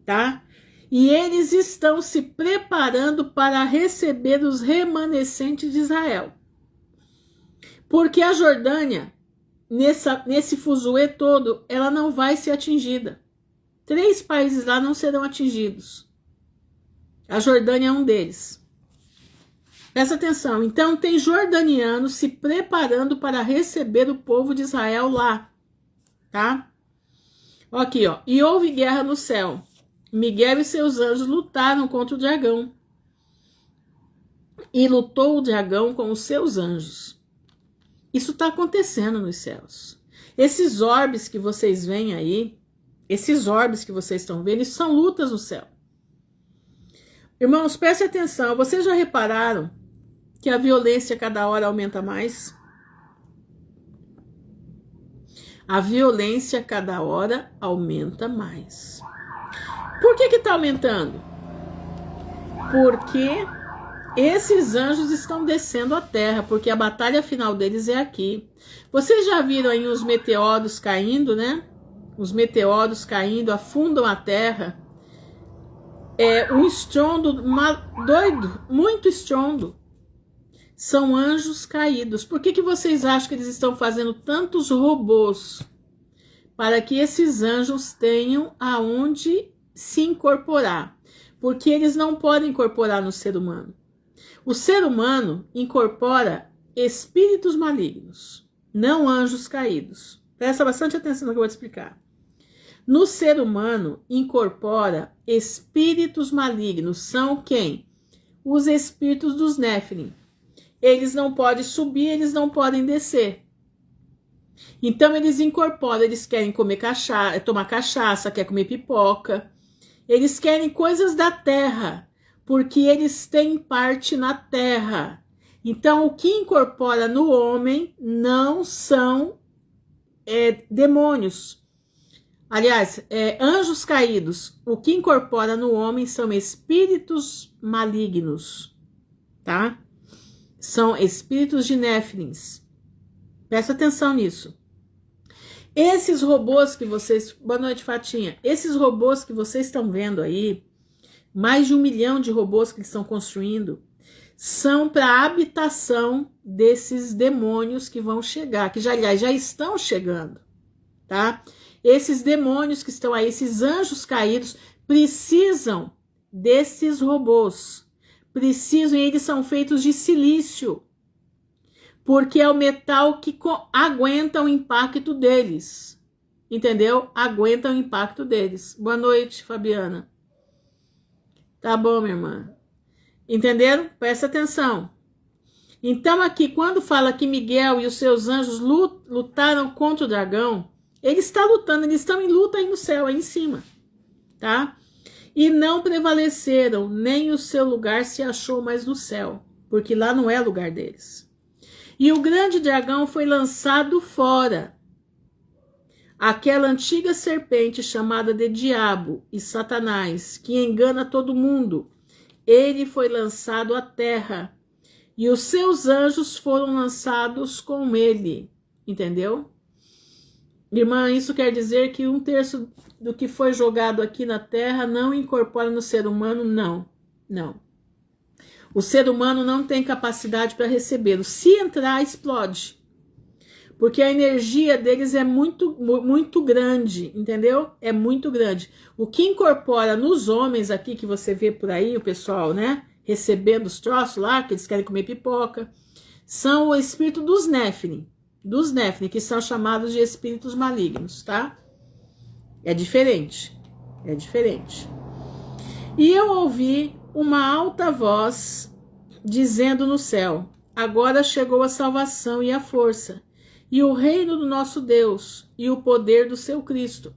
tá? E eles estão se preparando para receber os remanescentes de Israel. Porque a Jordânia, nesse fuzuê todo, ela não vai ser atingida. 3 países lá não serão atingidos. A Jordânia é um deles. Presta atenção. Então, tem jordanianos se preparando para receber o povo de Israel lá. Tá? Aqui, ó. E houve guerra no céu. Miguel e seus anjos lutaram contra o dragão. E lutou o dragão com os seus anjos. Isso está acontecendo nos céus. Esses orbes que vocês veem aí, esses orbes que vocês estão vendo, isso são lutas no céu. Irmãos, prestem atenção. Vocês já repararam que a violência cada hora aumenta mais? A violência cada hora aumenta mais. Por que está aumentando? Porque esses anjos estão descendo à terra, porque a batalha final deles é aqui. Vocês já viram aí os meteoros caindo, né? Os meteoros caindo afundam a terra um estrondo doido, muito estrondo. São anjos caídos. Por que vocês acham que eles estão fazendo tantos robôs? Para que esses anjos tenham aonde se incorporar. Porque eles não podem incorporar no ser humano. O ser humano incorpora espíritos malignos, não anjos caídos. Presta bastante atenção no que eu vou te explicar. No ser humano incorpora espíritos malignos. São quem? Os espíritos dos Néfilim. Eles não podem subir, eles não podem descer. Então eles incorporam, eles querem comer cachaça, tomar cachaça, querem comer pipoca. Eles querem coisas da terra, porque eles têm parte na terra. Então o que incorpora no homem não são demônios. Aliás, anjos caídos. O que incorpora no homem são espíritos malignos, tá? São espíritos de Néfilins. Presta atenção nisso. Esses robôs que vocês... Boa noite, Fatinha. Esses robôs que vocês estão vendo aí, mais de 1 milhão de robôs que eles estão construindo, são para a habitação desses demônios que vão chegar, que aliás, já estão chegando, tá? Esses demônios que estão aí, esses anjos caídos, precisam desses robôs. Precisam, e eles são feitos de silício, porque é o metal que aguenta o impacto deles, entendeu? Aguenta o impacto deles. Boa noite, Fabiana. Tá bom, minha irmã. Entenderam? Presta atenção. Então aqui, quando fala que Miguel e os seus anjos lutaram contra o dragão, ele está lutando, eles estão em luta aí no céu, aí em cima, tá? E não prevaleceram, nem o seu lugar se achou mais no céu, porque lá não é lugar deles. E o grande dragão foi lançado fora. Aquela antiga serpente chamada de Diabo e Satanás, que engana todo mundo, ele foi lançado à terra. E os seus anjos foram lançados com ele. Entendeu? Irmã, isso quer dizer que 1/3 do que foi jogado aqui na terra não incorpora no ser humano? Não, não. O ser humano não tem capacidade para recebê-lo. Se entrar, explode. Porque a energia deles é muito, muito grande, entendeu? É muito grande. O que incorpora nos homens aqui, que você vê por aí, o pessoal, né? Recebendo os troços lá, que eles querem comer pipoca, são o espírito dos Néfilim, que são chamados de espíritos malignos, tá? É diferente, é diferente. E eu ouvi uma alta voz dizendo no céu: agora chegou a salvação e a força, e o reino do nosso Deus, e o poder do seu Cristo.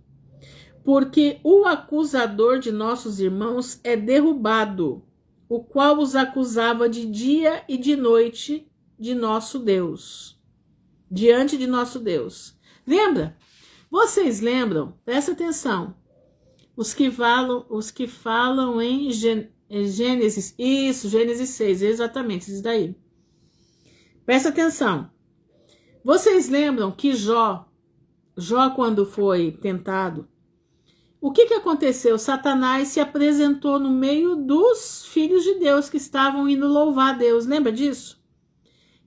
Porque o acusador de nossos irmãos é derrubado, o qual os acusava de dia e de noite de nosso Deus, diante de nosso Deus. Lembra? Vocês lembram? Presta atenção. Os que falam em Gênesis, isso, Gênesis 6, exatamente, isso daí. Presta atenção. Vocês lembram que Jó quando foi tentado, o que aconteceu? Satanás se apresentou no meio dos filhos de Deus que estavam indo louvar a Deus, lembra disso?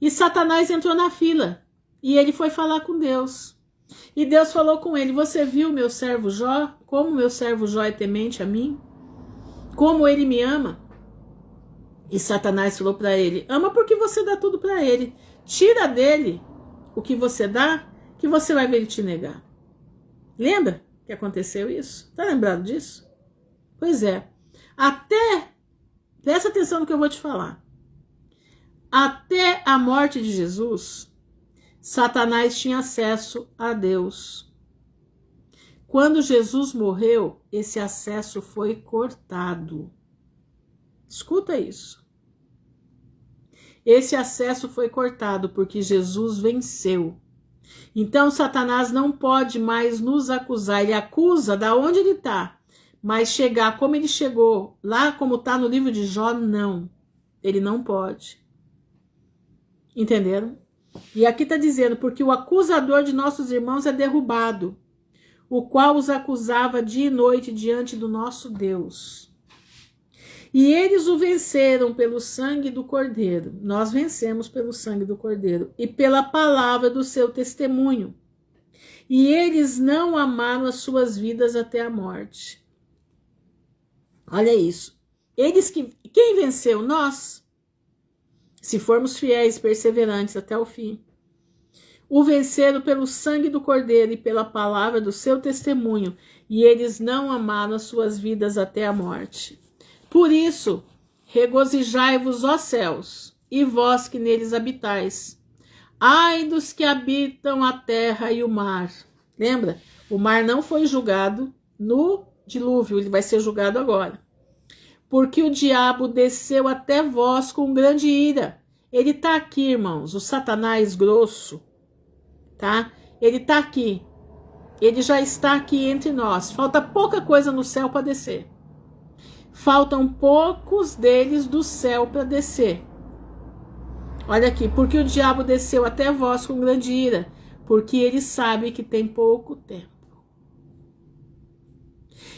E Satanás entrou na fila e ele foi falar com Deus. E Deus falou com ele: você viu meu servo Jó? Como meu servo Jó é temente a mim? Como ele me ama? E Satanás falou para ele: ama porque você dá tudo para ele. Tira dele o que você dá, que você vai ver ele te negar. Lembra que aconteceu isso? Tá lembrado disso? Pois é. Presta atenção no que eu vou te falar. Até a morte de Jesus, Satanás tinha acesso a Deus. Quando Jesus morreu, esse acesso foi cortado. Escuta isso. Esse acesso foi cortado porque Jesus venceu. Então Satanás não pode mais nos acusar. Ele acusa da onde ele está, mas chegar como ele chegou, lá como está no livro de Jó, não. Ele não pode. Entenderam? E aqui está dizendo: porque o acusador de nossos irmãos é derrubado, o qual os acusava dia e noite diante do nosso Deus. E eles o venceram pelo sangue do Cordeiro. Nós vencemos pelo sangue do Cordeiro e pela palavra do seu testemunho. E eles não amaram as suas vidas até a morte. Olha isso. Quem venceu? Nós. Se formos fiéis, perseverantes até o fim. O venceram pelo sangue do Cordeiro e pela palavra do seu testemunho. E eles não amaram as suas vidas até a morte. Por isso, regozijai-vos, ó céus, e vós que neles habitais. Ai dos que habitam a terra e o mar. Lembra? O mar não foi julgado no dilúvio, ele vai ser julgado agora. Porque o diabo desceu até vós com grande ira. Ele está aqui, irmãos, o Satanás grosso, tá? Ele está aqui. Ele já está aqui entre nós. Falta pouca coisa no céu para descer. Faltam poucos deles do céu para descer. Olha aqui, porque o diabo desceu até vós com grande ira, porque ele sabe que tem pouco tempo.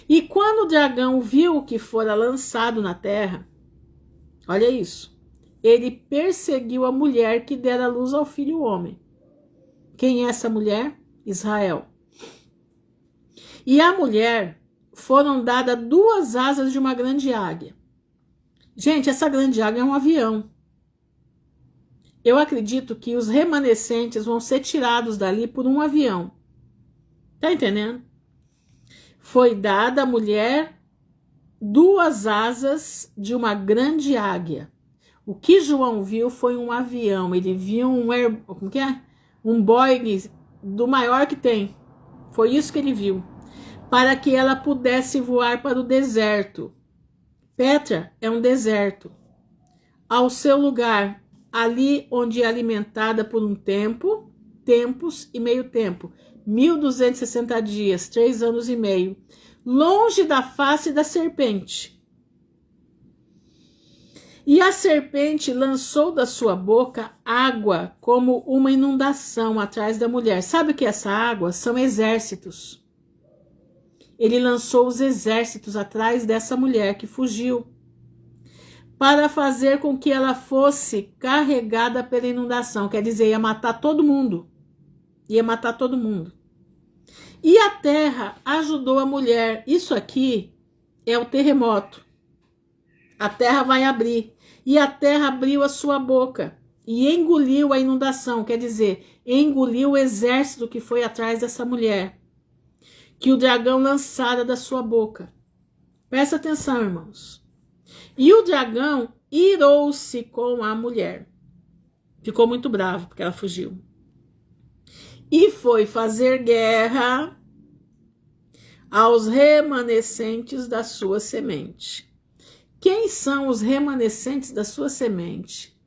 E quando o dragão viu que fora lançado na terra, olha isso, ele perseguiu a mulher que dera luz ao filho homem. Quem é essa mulher? Israel. E a mulher foram dadas 2 asas de uma grande águia. Gente, essa grande águia é um avião. Eu acredito que os remanescentes vão ser tirados dali por um avião. Tá entendendo? Foi dada à mulher 2 asas de uma grande águia. O que João viu foi um avião. Ele viu um Boeing do maior que tem. Foi isso que ele viu. Para que ela pudesse voar para o deserto. Petra é um deserto. Ao seu lugar, ali onde é alimentada por um tempo, tempos e meio tempo. 1260 dias, 3 anos e meio. Longe da face da serpente. E a serpente lançou da sua boca água como uma inundação atrás da mulher. Sabe o que é essa água? São exércitos. Ele lançou os exércitos atrás dessa mulher que fugiu, para fazer com que ela fosse carregada pela inundação. Quer dizer, ia matar todo mundo. Ia matar todo mundo. E a terra ajudou a mulher. Isso aqui é o terremoto. A terra vai abrir. E a terra abriu a sua boca e engoliu a inundação. Quer dizer, engoliu o exército que foi atrás dessa mulher, que o dragão lançara da sua boca. Presta atenção, irmãos. E o dragão irou-se com a mulher. Ficou muito bravo porque ela fugiu. E foi fazer guerra aos remanescentes da sua semente. Quem são os remanescentes da sua semente?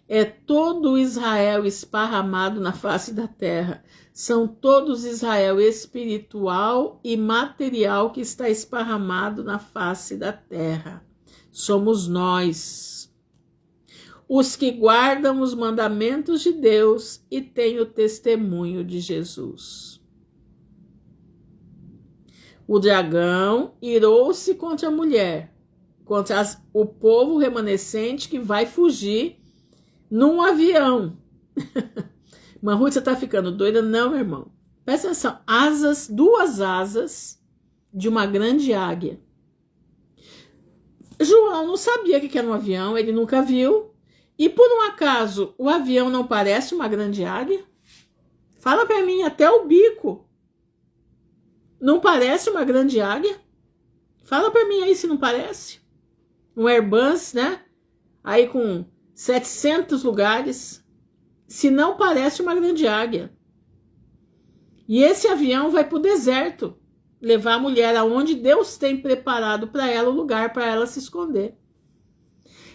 É todo Israel esparramado na face da terra. São todos Israel espiritual e material que está esparramado na face da terra. Somos nós, os que guardam os mandamentos de Deus e têm o testemunho de Jesus. O dragão irou-se contra a mulher, contra o povo remanescente que vai fugir num avião. Ruth, você está ficando doida? Não, meu irmão. Presta atenção. 2 asas de uma grande águia. João não sabia o que era um avião, ele nunca viu. E por um acaso, o avião não parece uma grande águia? Fala para mim, até o bico não parece uma grande águia? Fala para mim aí se não parece. Um Airbus, né? Aí com 700 lugares. Se não parece uma grande águia. E esse avião vai para o deserto, levar a mulher aonde Deus tem preparado para ela o lugar para ela se esconder.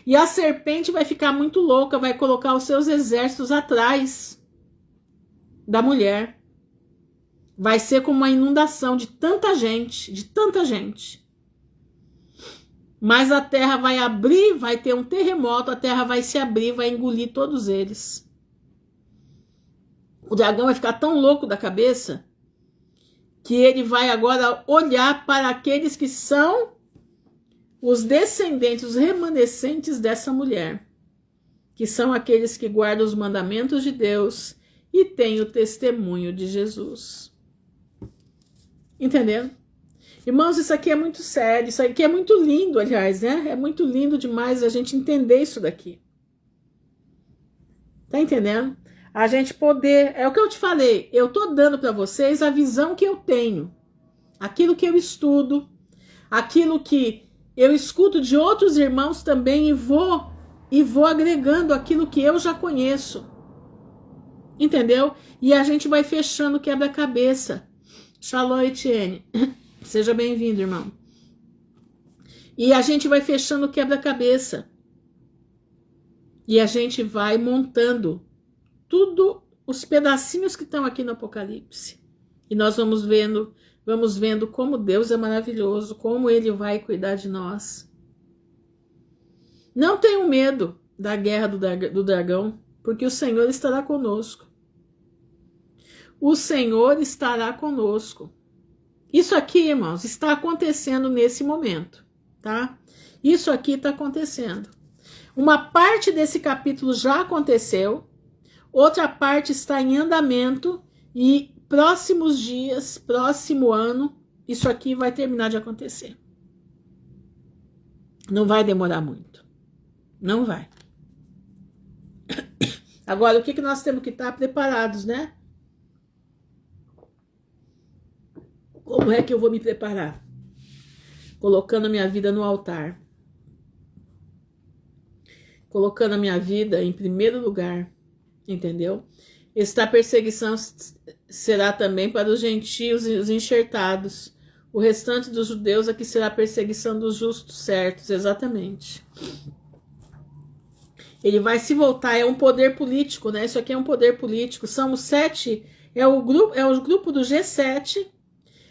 E a serpente vai ficar muito louca, vai colocar os seus exércitos atrás da mulher. Vai ser como uma inundação de tanta gente, Mas a terra vai abrir, vai ter um terremoto, a terra vai se abrir, vai engolir todos eles. O dragão vai ficar tão louco da cabeça que ele vai agora olhar para aqueles que são os descendentes, os remanescentes dessa mulher, que são aqueles que guardam os mandamentos de Deus e têm o testemunho de Jesus. Entendendo? Irmãos, isso aqui é muito sério, isso aqui é muito lindo, aliás, né? É muito lindo demais a gente entender isso daqui. Tá entendendo? A gente poder, é o que eu te falei, eu tô dando para vocês a visão que eu tenho, aquilo que eu estudo, aquilo que eu escuto de outros irmãos também e vou agregando aquilo que eu já conheço. Entendeu? E a gente vai fechando o quebra-cabeça. Shalom, Etienne. Seja bem-vindo, irmão. E a gente vai fechando o quebra-cabeça. E a gente vai montando tudo, os pedacinhos que estão aqui no Apocalipse. E nós vamos vendo como Deus é maravilhoso, como Ele vai cuidar de nós. Não tenham medo da guerra do dragão, porque o Senhor estará conosco. O Senhor estará conosco. Isso aqui, irmãos, está acontecendo nesse momento, tá? Isso aqui está acontecendo. Uma parte desse capítulo já aconteceu, outra parte está em andamento e próximos dias, próximo ano, isso aqui vai terminar de acontecer. Não vai demorar muito. Não vai. Agora, o que nós temos que estar preparados, né? Como é que eu vou me preparar? Colocando a minha vida no altar. Colocando a minha vida em primeiro lugar. Entendeu? Esta perseguição será também para os gentios e os enxertados. O restante dos judeus aqui será a perseguição dos justos certos. Exatamente. Ele vai se voltar, é um poder político, né? Isso aqui é um poder político. São os 7, é o grupo do G7,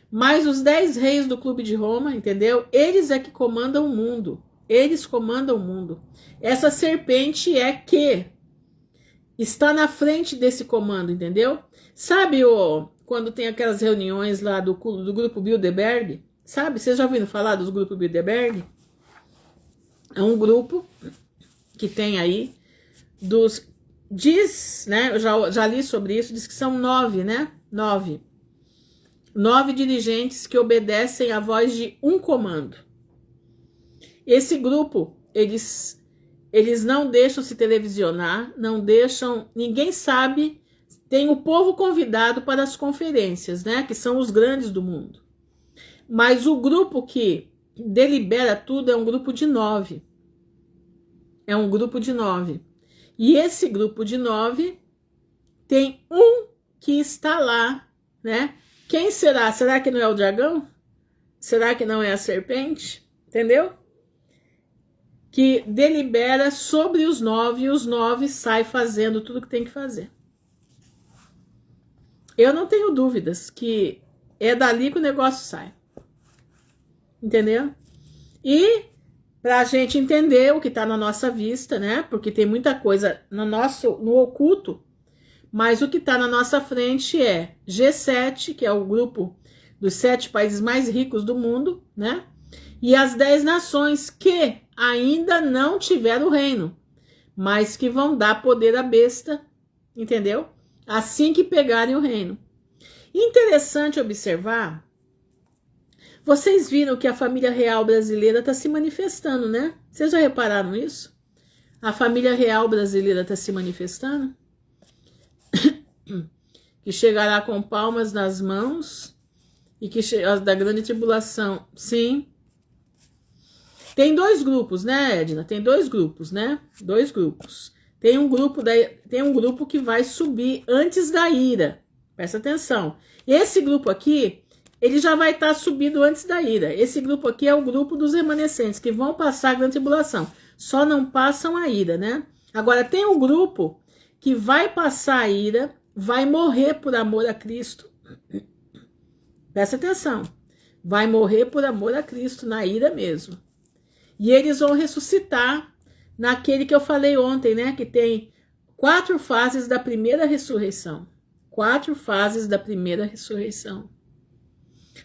mais os 10 reis do Clube de Roma, entendeu? Eles é que comandam o mundo. Eles comandam o mundo. Essa serpente é que está na frente desse comando, entendeu? Sabe quando tem aquelas reuniões lá do grupo Bilderberg? Sabe? Vocês já ouviram falar dos grupos Bilderberg? É um grupo que tem aí diz, né? Eu já li sobre isso, diz que são 9, né? 9 dirigentes que obedecem à voz de um comando. Esse grupo, eles não deixam se televisionar, não deixam, ninguém sabe, tem o povo convidado para as conferências, né, que são os grandes do mundo. Mas o grupo que delibera tudo é um grupo de 9. É um grupo de 9. E esse grupo de 9 tem um que está lá, né? Quem será? Será que não é o dragão? Será que não é a serpente? Entendeu? Que delibera sobre os 9 e os 9 saem fazendo tudo que tem que fazer. Eu não tenho dúvidas que é dali que o negócio sai. Entendeu? E para a gente entender o que está na nossa vista, né? Porque tem muita coisa no oculto, mas o que está na nossa frente é G7, que é o grupo dos 7 países mais ricos do mundo, né? E as 10 nações que ainda não tiveram o reino, mas que vão dar poder à besta, entendeu? Assim que pegarem o reino. Interessante observar, vocês viram que a família real brasileira está se manifestando, né? Vocês já repararam isso? A família real brasileira está se manifestando? Que chegará com palmas nas mãos e que da grande tribulação. Sim. Tem 2 grupos, né, Edna? Tem 2 grupos, né? 2 grupos. Tem um grupo que vai subir antes da ira. Presta atenção. Esse grupo aqui, ele já vai estar subido antes da ira. Esse grupo aqui é o grupo dos remanescentes, que vão passar a grande tribulação. Só não passam a ira, né? Agora, tem um grupo que vai passar a ira, vai morrer por amor a Cristo. Presta atenção. Vai morrer por amor a Cristo, na ira mesmo. E eles vão ressuscitar naquele que eu falei ontem, né? Que tem 4 fases da primeira ressurreição. 4 fases da primeira ressurreição.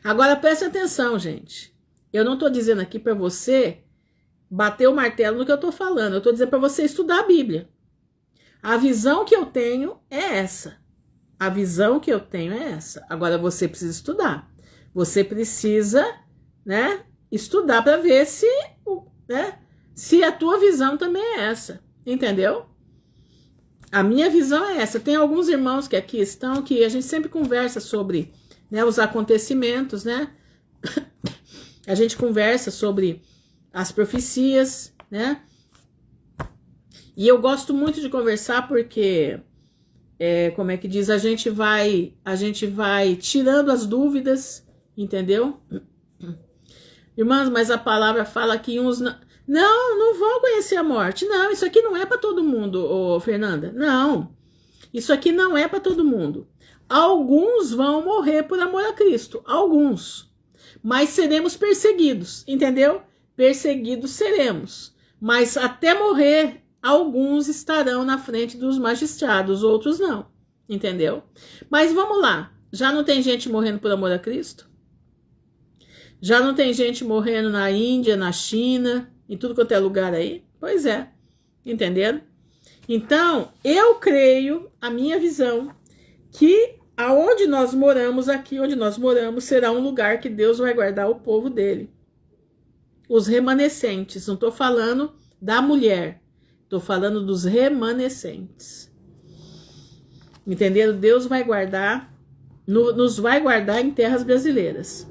Agora preste atenção, gente. Eu não estou dizendo aqui para você bater o martelo no que eu tô falando. Eu tô dizendo para você estudar a Bíblia. A visão que eu tenho é essa. A visão que eu tenho é essa. Agora você precisa estudar. Você precisa, né, estudar para ver se, né, se a tua visão também é essa. Entendeu? A minha visão é essa. Tem alguns irmãos que aqui estão, que a gente sempre conversa sobre, né, os acontecimentos, né? A gente conversa sobre as profecias, né? E eu gosto muito de conversar porque, como é que diz, a gente vai tirando as dúvidas, entendeu? Irmãs, mas a palavra fala que uns não vão conhecer a morte. Não, isso aqui não é para todo mundo, ô Fernanda. Não, isso aqui não é para todo mundo. Alguns vão morrer por amor a Cristo, alguns. Mas seremos perseguidos, entendeu? Perseguidos seremos. Mas até morrer, alguns estarão na frente dos magistrados, outros não, entendeu? Mas vamos lá, já não tem gente morrendo por amor a Cristo? Já não tem gente morrendo na Índia, na China, em tudo quanto é lugar aí? Pois é, entenderam? Então, eu creio, a minha visão, que aonde nós moramos, aqui onde nós moramos, será um lugar que Deus vai guardar o povo dele. Os remanescentes, não estou falando da mulher, estou falando dos remanescentes. Entenderam? Deus vai guardar, nos vai guardar em terras brasileiras.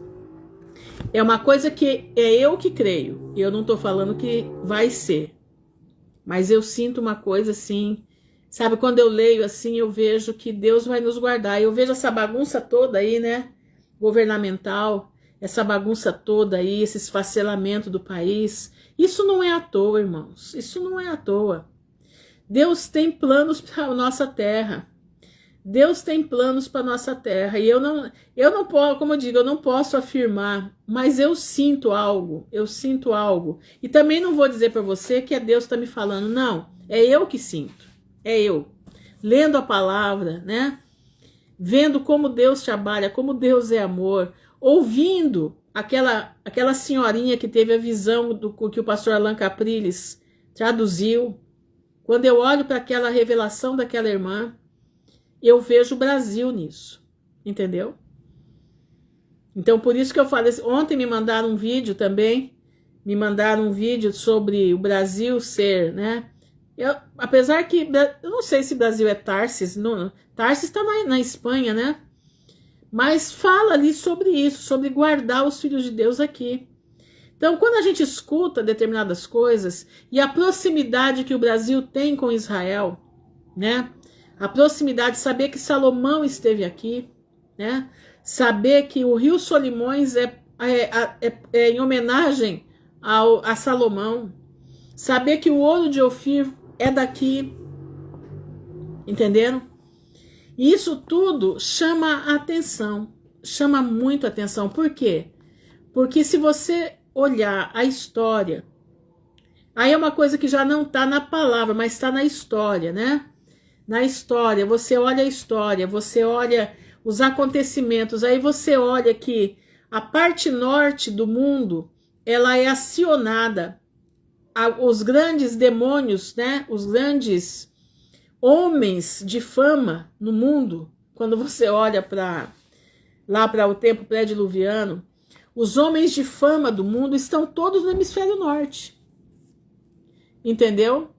É uma coisa que é eu que creio. Eu não estou falando que vai ser. Mas eu sinto uma coisa assim. Sabe, quando eu leio assim, eu vejo que Deus vai nos guardar. Eu vejo essa bagunça toda aí, né? Governamental. Essa bagunça toda aí, esse esfacelamento do país. Isso não é à toa, irmãos. Isso não é à toa. Deus tem planos para a nossa terra. Deus tem planos para nossa terra. E eu não posso, como eu digo, eu não posso afirmar, mas eu sinto algo. Eu sinto algo. E também não vou dizer para você que é Deus que está me falando. Não, é eu que sinto. É eu. Lendo a palavra, né? Vendo como Deus trabalha, como Deus é amor. Ouvindo aquela senhorinha que teve a visão do que o pastor Alan Capriles traduziu. Quando eu olho para aquela revelação daquela irmã, eu vejo o Brasil nisso, entendeu? Então, por isso que eu falei, ontem me mandaram um vídeo também, sobre o Brasil ser, né? Apesar que, eu não sei se Brasil é Tarsis, Tarsis está na Espanha, né? Mas fala ali sobre isso, sobre guardar os filhos de Deus aqui. Então, quando a gente escuta determinadas coisas, e a proximidade que o Brasil tem com Israel, né? A proximidade, saber que Salomão esteve aqui, né? Saber que o Rio Solimões é em homenagem a Salomão. Saber que o ouro de Ofir é daqui. Entenderam? E isso tudo chama a atenção. Chama muito a atenção. Por quê? Porque se você olhar a história, aí é uma coisa que já não está na palavra, mas está na história, né? Na história, você olha a história, você olha os acontecimentos, aí você olha que a parte norte do mundo, ela é acionada, os grandes demônios, né? Os grandes homens de fama no mundo, quando você olha lá para o tempo pré-diluviano, os homens de fama do mundo estão todos no hemisfério norte. Entendeu?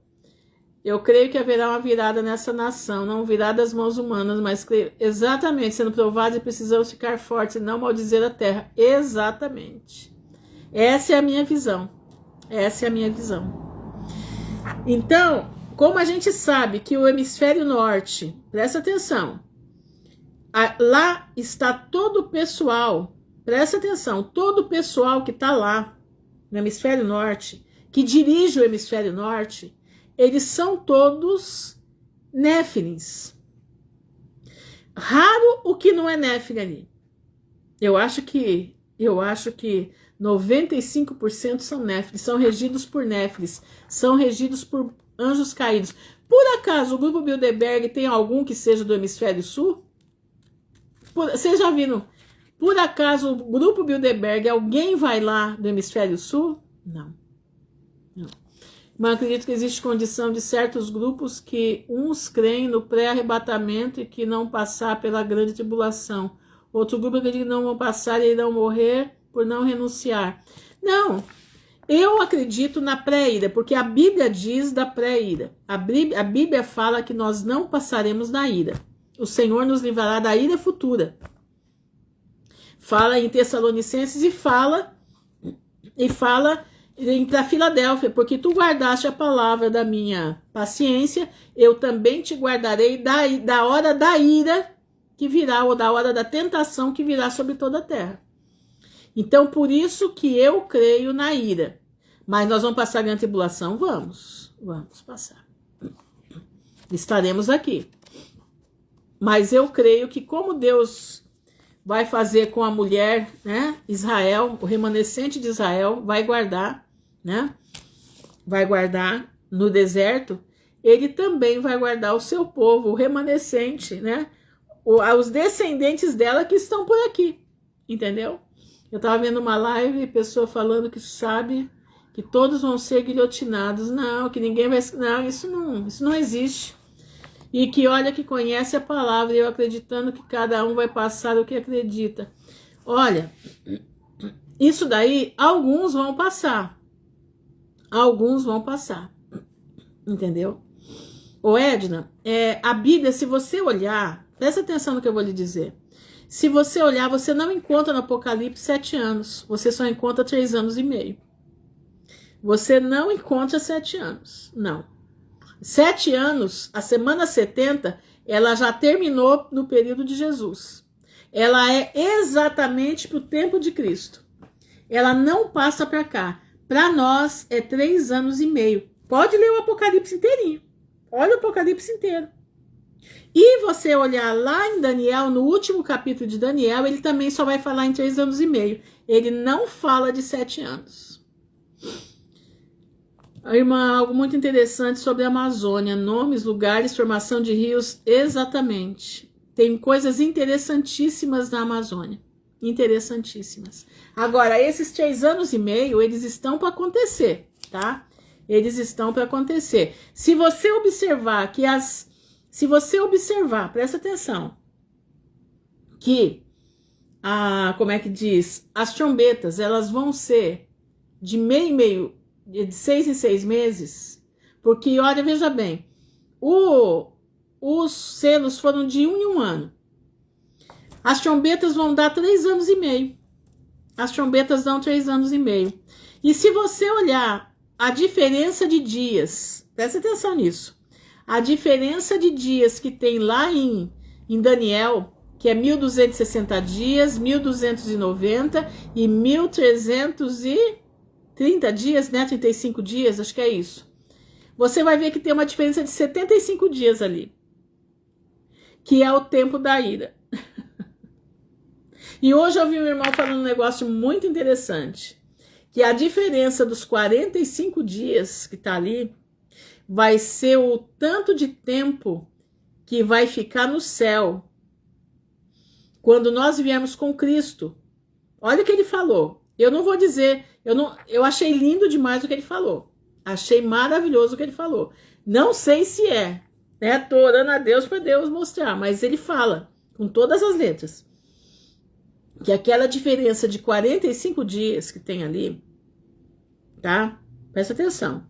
Eu creio que haverá uma virada nessa nação, não virada das mãos humanas, mas creio, exatamente, sendo provados e precisamos ficar fortes e não maldizer a terra. Exatamente. Essa é a minha visão. Essa é a minha visão. Então, como a gente sabe que o hemisfério norte, presta atenção, lá está todo o pessoal, presta atenção, todo o pessoal que está lá no hemisfério norte, que dirige o hemisfério norte, eles são todos néfilins. Raro o que não é néfilin ali. Eu acho que 95% são néfilins, são regidos por néfilins, são regidos por anjos caídos. Por acaso o grupo Bilderberg tem algum que seja do hemisfério sul? Vocês já viram? Por acaso o grupo Bilderberg, alguém vai lá do hemisfério sul? Não. Não. Mas acredito que existe condição de certos grupos que uns creem no pré-arrebatamento e que não passar pela grande tribulação. Outro grupo acredita que não vão passar e irão morrer por não renunciar. Não, eu acredito na pré-ida, porque a Bíblia diz da pré-ida. A Bíblia fala que nós não passaremos da ira. O Senhor nos livrará da ira futura. Fala em Tessalonicenses e fala para Filadélfia, porque tu guardaste a palavra da minha paciência, eu também te guardarei da hora da ira que virá, ou da hora da tentação que virá sobre toda a terra. Então, por isso que eu creio na ira. Mas nós vamos passar a grande tribulação? Vamos passar. Estaremos aqui. Mas eu creio que como Deus vai fazer com a mulher, né, Israel, o remanescente de Israel, vai guardar, né, vai guardar no deserto, ele também vai guardar o seu povo, o remanescente, né, os descendentes dela que estão por aqui, entendeu? Eu estava vendo uma live, pessoa falando que sabe que todos vão ser guilhotinados. Não, que ninguém vai... Não, isso não existe. E que olha que conhece a palavra, eu acreditando que cada um vai passar o que acredita. Olha, isso daí, alguns vão passar. Alguns vão passar. Entendeu? Ô Edna, a Bíblia, se você olhar, presta atenção no que eu vou lhe dizer. Se você olhar, você não encontra no Apocalipse 7 anos. Você só encontra 3 anos e meio. Você não encontra 7 anos. Não. 7 anos, a semana 70, ela já terminou no período de Jesus. Ela é exatamente para o tempo de Cristo. Ela não passa para cá. Para nós é 3 anos e meio. Pode ler o Apocalipse inteirinho. Olha o Apocalipse inteiro. E você olhar lá em Daniel, no último capítulo de Daniel, ele também só vai falar em 3 anos e meio. Ele não fala de 7 anos. Irmã, algo muito interessante sobre a Amazônia. Nomes, lugares, formação de rios, exatamente. Tem coisas interessantíssimas na Amazônia. Interessantíssimas. Agora, esses 3 anos e meio, eles estão para acontecer, tá? Eles estão para acontecer. Se você observar que presta atenção, que como é que diz? As trombetas, elas vão ser de meio, de 6 em 6 meses, porque, olha, veja bem, os selos foram de 1 em 1 ano. As trombetas vão dar 3 anos e meio. As trombetas dão 3 anos e meio. E se você olhar a diferença de dias, presta atenção nisso, a diferença de dias que tem lá em Daniel, que é 1260 dias, 1290 e 1330 dias, né? 35 dias, acho que é isso. Você vai ver que tem uma diferença de 75 dias ali, que é o tempo da ira. E hoje eu vi um irmão falando um negócio muito interessante, que a diferença dos 45 dias que tá ali vai ser o tanto de tempo que vai ficar no céu quando nós viermos com Cristo. Olha o que ele falou. Eu não vou dizer, eu achei lindo demais o que ele falou. Achei maravilhoso o que ele falou. Não sei se é, né? Tô orando a Deus para Deus mostrar, mas ele fala com todas as letras que aquela diferença de 45 dias que tem ali, tá? Presta atenção.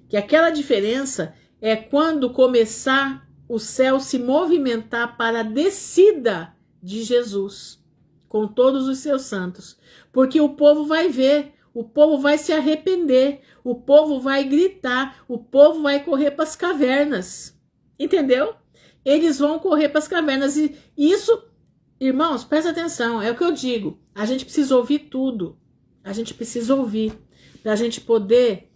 Que aquela diferença é quando começar o céu se movimentar para a descida de Jesus, com todos os seus santos. Porque o povo vai ver, o povo vai se arrepender, o povo vai gritar, o povo vai correr para as cavernas. Entendeu? Eles vão correr para as cavernas. E isso, irmãos, presta atenção, é o que eu digo. A gente precisa ouvir tudo. A gente precisa ouvir, para a gente poder...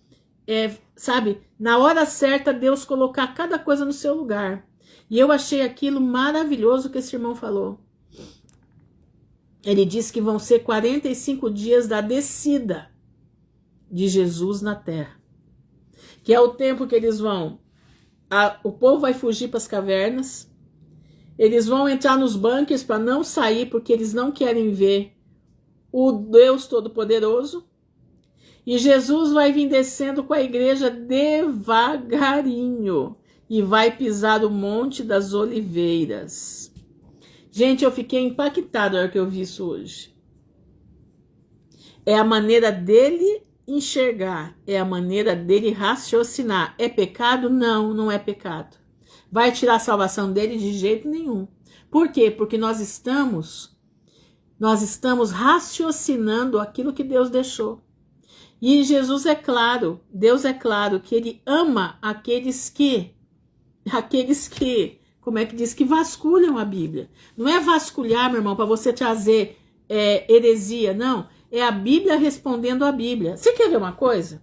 sabe, na hora certa Deus colocar cada coisa no seu lugar. E eu achei aquilo maravilhoso que esse irmão falou. Ele disse que vão ser 45 dias da descida de Jesus na terra, que é o tempo que eles vão, o povo vai fugir para as cavernas, eles vão entrar nos bunkers para não sair, porque eles não querem ver o Deus Todo-Poderoso. E Jesus vai vir descendo com a igreja devagarinho e vai pisar o Monte das Oliveiras. Gente, eu fiquei impactada na hora que eu vi isso hoje. É a maneira dele enxergar, é a maneira dele raciocinar. É pecado? Não, não é pecado. Vai tirar a salvação dele de jeito nenhum. Por quê? Porque nós estamos raciocinando aquilo que Deus deixou. E Jesus é claro, Deus é claro que ele ama aqueles que, como é que diz, que vasculham a Bíblia. Não é vasculhar, meu irmão, para você trazer heresia, não. É a Bíblia respondendo a Bíblia. Você quer ver uma coisa?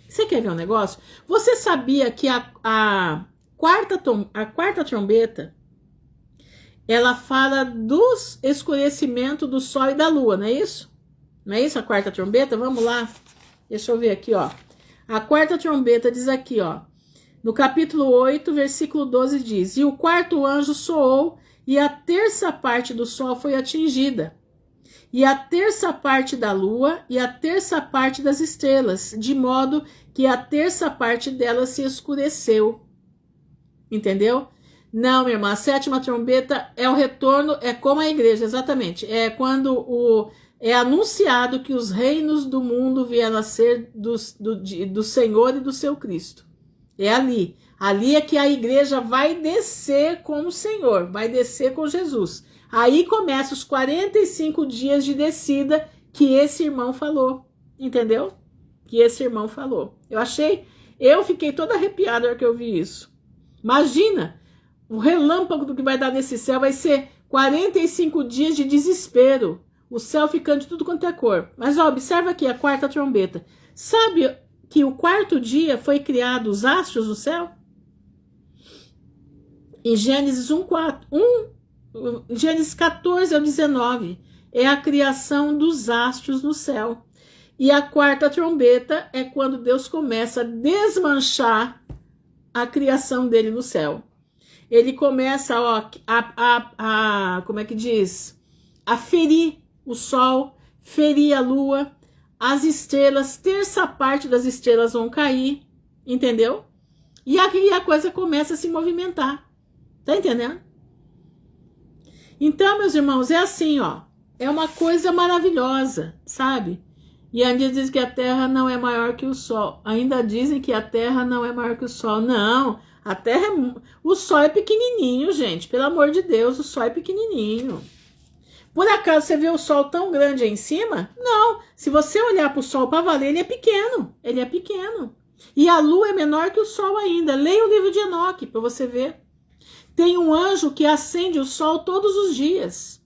Você quer ver um negócio? Você sabia que a quarta trombeta, ela fala dos escurecimento do sol e da lua, não é isso? Não é isso a quarta trombeta? Vamos lá. Deixa eu ver aqui, ó. A quarta trombeta diz aqui, ó. No capítulo 8, versículo 12 diz: E o quarto anjo soou, e a terça parte do sol foi atingida, e a terça parte da lua, e a terça parte das estrelas, de modo que a terça parte delas se escureceu. Entendeu? Não, minha irmã, a sétima trombeta é o retorno, é como a igreja, exatamente. É quando é anunciado que os reinos do mundo vieram a ser do Senhor e do seu Cristo. É ali. Ali é que a igreja vai descer com o Senhor, vai descer com Jesus. Aí começa os 45 dias de descida que esse irmão falou. Entendeu? Que esse irmão falou. Eu fiquei toda arrepiada na hora que eu vi isso. Imagina, o relâmpago do que vai dar nesse céu vai ser 45 dias de desespero. O céu ficando de tudo quanto é cor. Mas ó, observa aqui a quarta trombeta. Sabe que o quarto dia foi criado os astros do céu? Em Gênesis 1, Gênesis 14 ao 19 é a criação dos astros no céu. E a quarta trombeta é quando Deus começa a desmanchar a criação dele no céu. Ele começa, ó, como é que diz? A ferir o sol, ferir a lua, as estrelas, terça parte das estrelas vão cair, entendeu? E aqui a coisa começa a se movimentar. Tá entendendo? Então, meus irmãos, é assim, ó. É uma coisa maravilhosa, sabe? E ainda dizem que a Terra não é maior que o Sol. Ainda dizem que a Terra não é maior que o Sol. Não, a Terra o Sol é pequenininho, gente. Pelo amor de Deus, o Sol é pequenininho. Por acaso você vê o Sol tão grande aí em cima? Não. Se você olhar para o Sol para valer, ele é pequeno. Ele é pequeno. E a Lua é menor que o Sol ainda. Leia o livro de Enoque para você ver. Tem um anjo que acende o Sol todos os dias.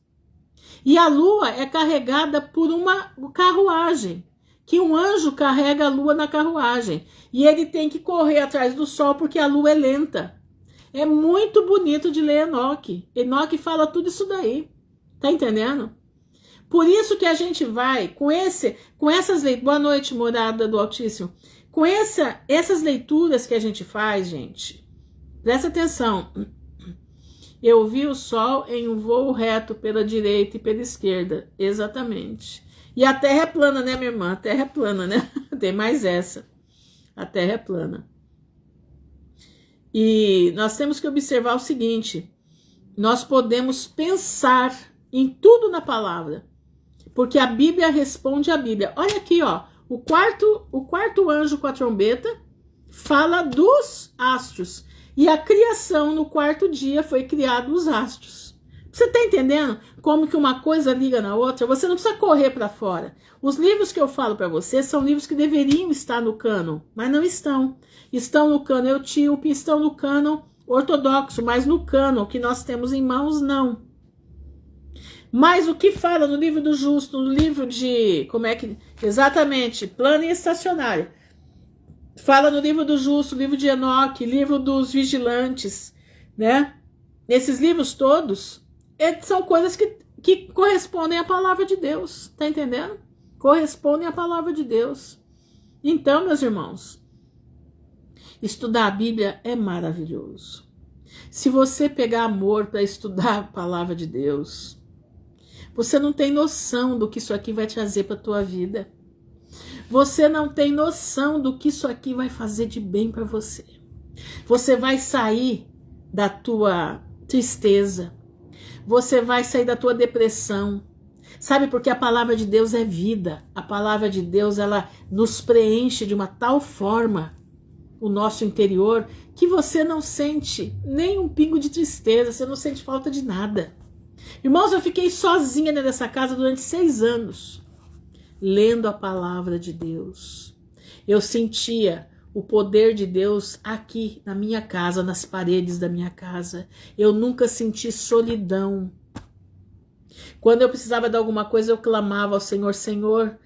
E a Lua é carregada por uma carruagem. Que um anjo carrega a Lua na carruagem. E ele tem que correr atrás do Sol porque a Lua é lenta. É muito bonito de ler Enoque. Enoque fala tudo isso daí. Tá entendendo? Por isso que a gente vai com essas leituras. Boa noite, morada do Altíssimo. Com essas leituras que a gente faz, gente, presta atenção. Eu vi o sol em um voo reto pela direita e pela esquerda. Exatamente. E a Terra é plana, né, minha irmã? A Terra é plana, né? Tem mais essa. A Terra é plana. E nós temos que observar o seguinte. Nós podemos pensar em tudo na palavra. Porque a Bíblia responde à Bíblia. Olha aqui, ó. O quarto anjo com a trombeta fala dos astros. E a criação no quarto dia foi criado os astros. Você está entendendo como que uma coisa liga na outra? Você não precisa correr para fora. Os livros que eu falo para você são livros que deveriam estar no cânon, mas não estão. Estão no cânon etíope, estão no cânon ortodoxo, mas no cânon que nós temos em mãos, não. Mas o que fala no livro do justo, no livro de, exatamente, plano e estacionário. Fala no livro do justo, livro de Enoque, livro dos vigilantes, né? Esses livros todos são coisas que correspondem à palavra de Deus, tá entendendo? Correspondem à palavra de Deus. Então, meus irmãos, estudar a Bíblia é maravilhoso. Se você pegar amor para estudar a palavra de Deus, você não tem noção do que isso aqui vai trazer para a tua vida. Você não tem noção do que isso aqui vai fazer de bem para você. Você vai sair da tua tristeza. Você vai sair da tua depressão. Sabe, porque a palavra de Deus é vida. A palavra de Deus, ela nos preenche de uma tal forma o nosso interior que você não sente nem um pingo de tristeza, você não sente falta de nada. Irmãos, eu fiquei sozinha nessa casa durante 6 anos, lendo a palavra de Deus. Eu sentia o poder de Deus aqui na minha casa, nas paredes da minha casa. Eu nunca senti solidão. Quando eu precisava de alguma coisa, eu clamava ao Senhor: Senhor,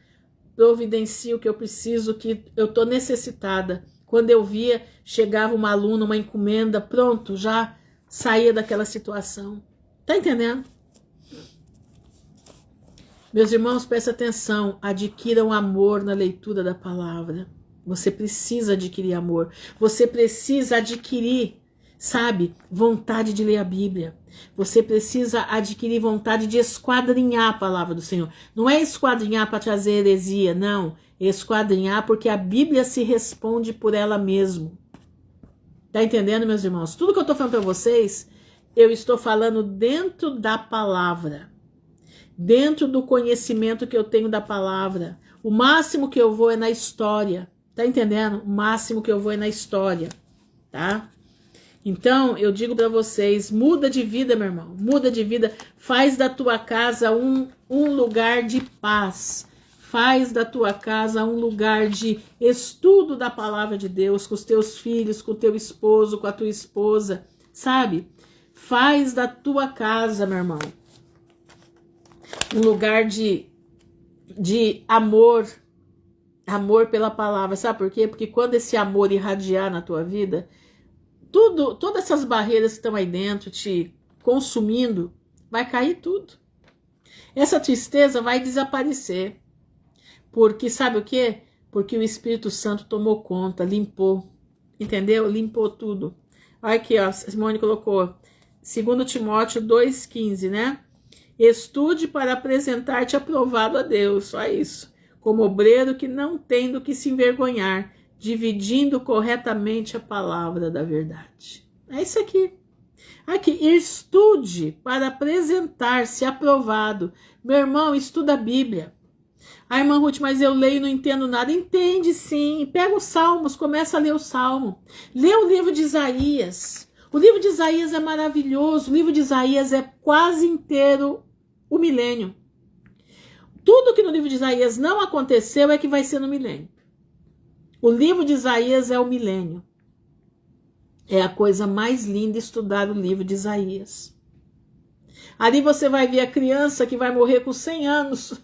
providencia o que eu preciso, que eu estou necessitada. Quando eu via, chegava uma aluna, uma encomenda, pronto, já saía daquela situação. Tá entendendo? Meus irmãos, prestem atenção, adquiram amor na leitura da palavra. Você precisa adquirir amor. Você precisa adquirir, sabe, vontade de ler a Bíblia. Você precisa adquirir vontade de esquadrinhar a palavra do Senhor. Não é esquadrinhar para trazer heresia, não. Esquadrinhar porque a Bíblia se responde por ela mesma. Tá entendendo, meus irmãos? Tudo que eu estou falando para vocês, eu estou falando dentro da palavra. Dentro do conhecimento que eu tenho da palavra. O máximo que eu vou é na história. Tá entendendo? O máximo que eu vou é na história. Tá? Então, eu digo para vocês, muda de vida, meu irmão. Muda de vida. Faz da tua casa um lugar de paz. Faz da tua casa um lugar de estudo da palavra de Deus com os teus filhos, com o teu esposo, com a tua esposa. Sabe? Faz da tua casa, meu irmão, um lugar de amor. Amor pela palavra. Sabe por quê? Porque quando esse amor irradiar na tua vida, todas essas barreiras que estão aí dentro te consumindo, vai cair tudo. Essa tristeza vai desaparecer. Porque sabe o quê? Porque o Espírito Santo tomou conta, limpou. Entendeu? Limpou tudo. Olha aqui, ó, Simone colocou 2 Timóteo 2,15, né? Estude para apresentar-te aprovado a Deus. Só isso. Como obreiro que não tem do que se envergonhar, dividindo corretamente a palavra da verdade. É isso aqui. Aqui, estude para apresentar-se aprovado. Meu irmão, estuda a Bíblia. Ah, irmã Ruth, mas eu leio e não entendo nada. Entende sim. Pega os Salmos, começa a ler o Salmo. Lê o livro de Isaías. O livro de Isaías é maravilhoso. O livro de Isaías é quase inteiro o milênio. Tudo que no livro de Isaías não aconteceu é que vai ser no milênio. O livro de Isaías é o milênio. É a coisa mais linda estudar o livro de Isaías. Ali você vai ver a criança que vai morrer com 100 anos.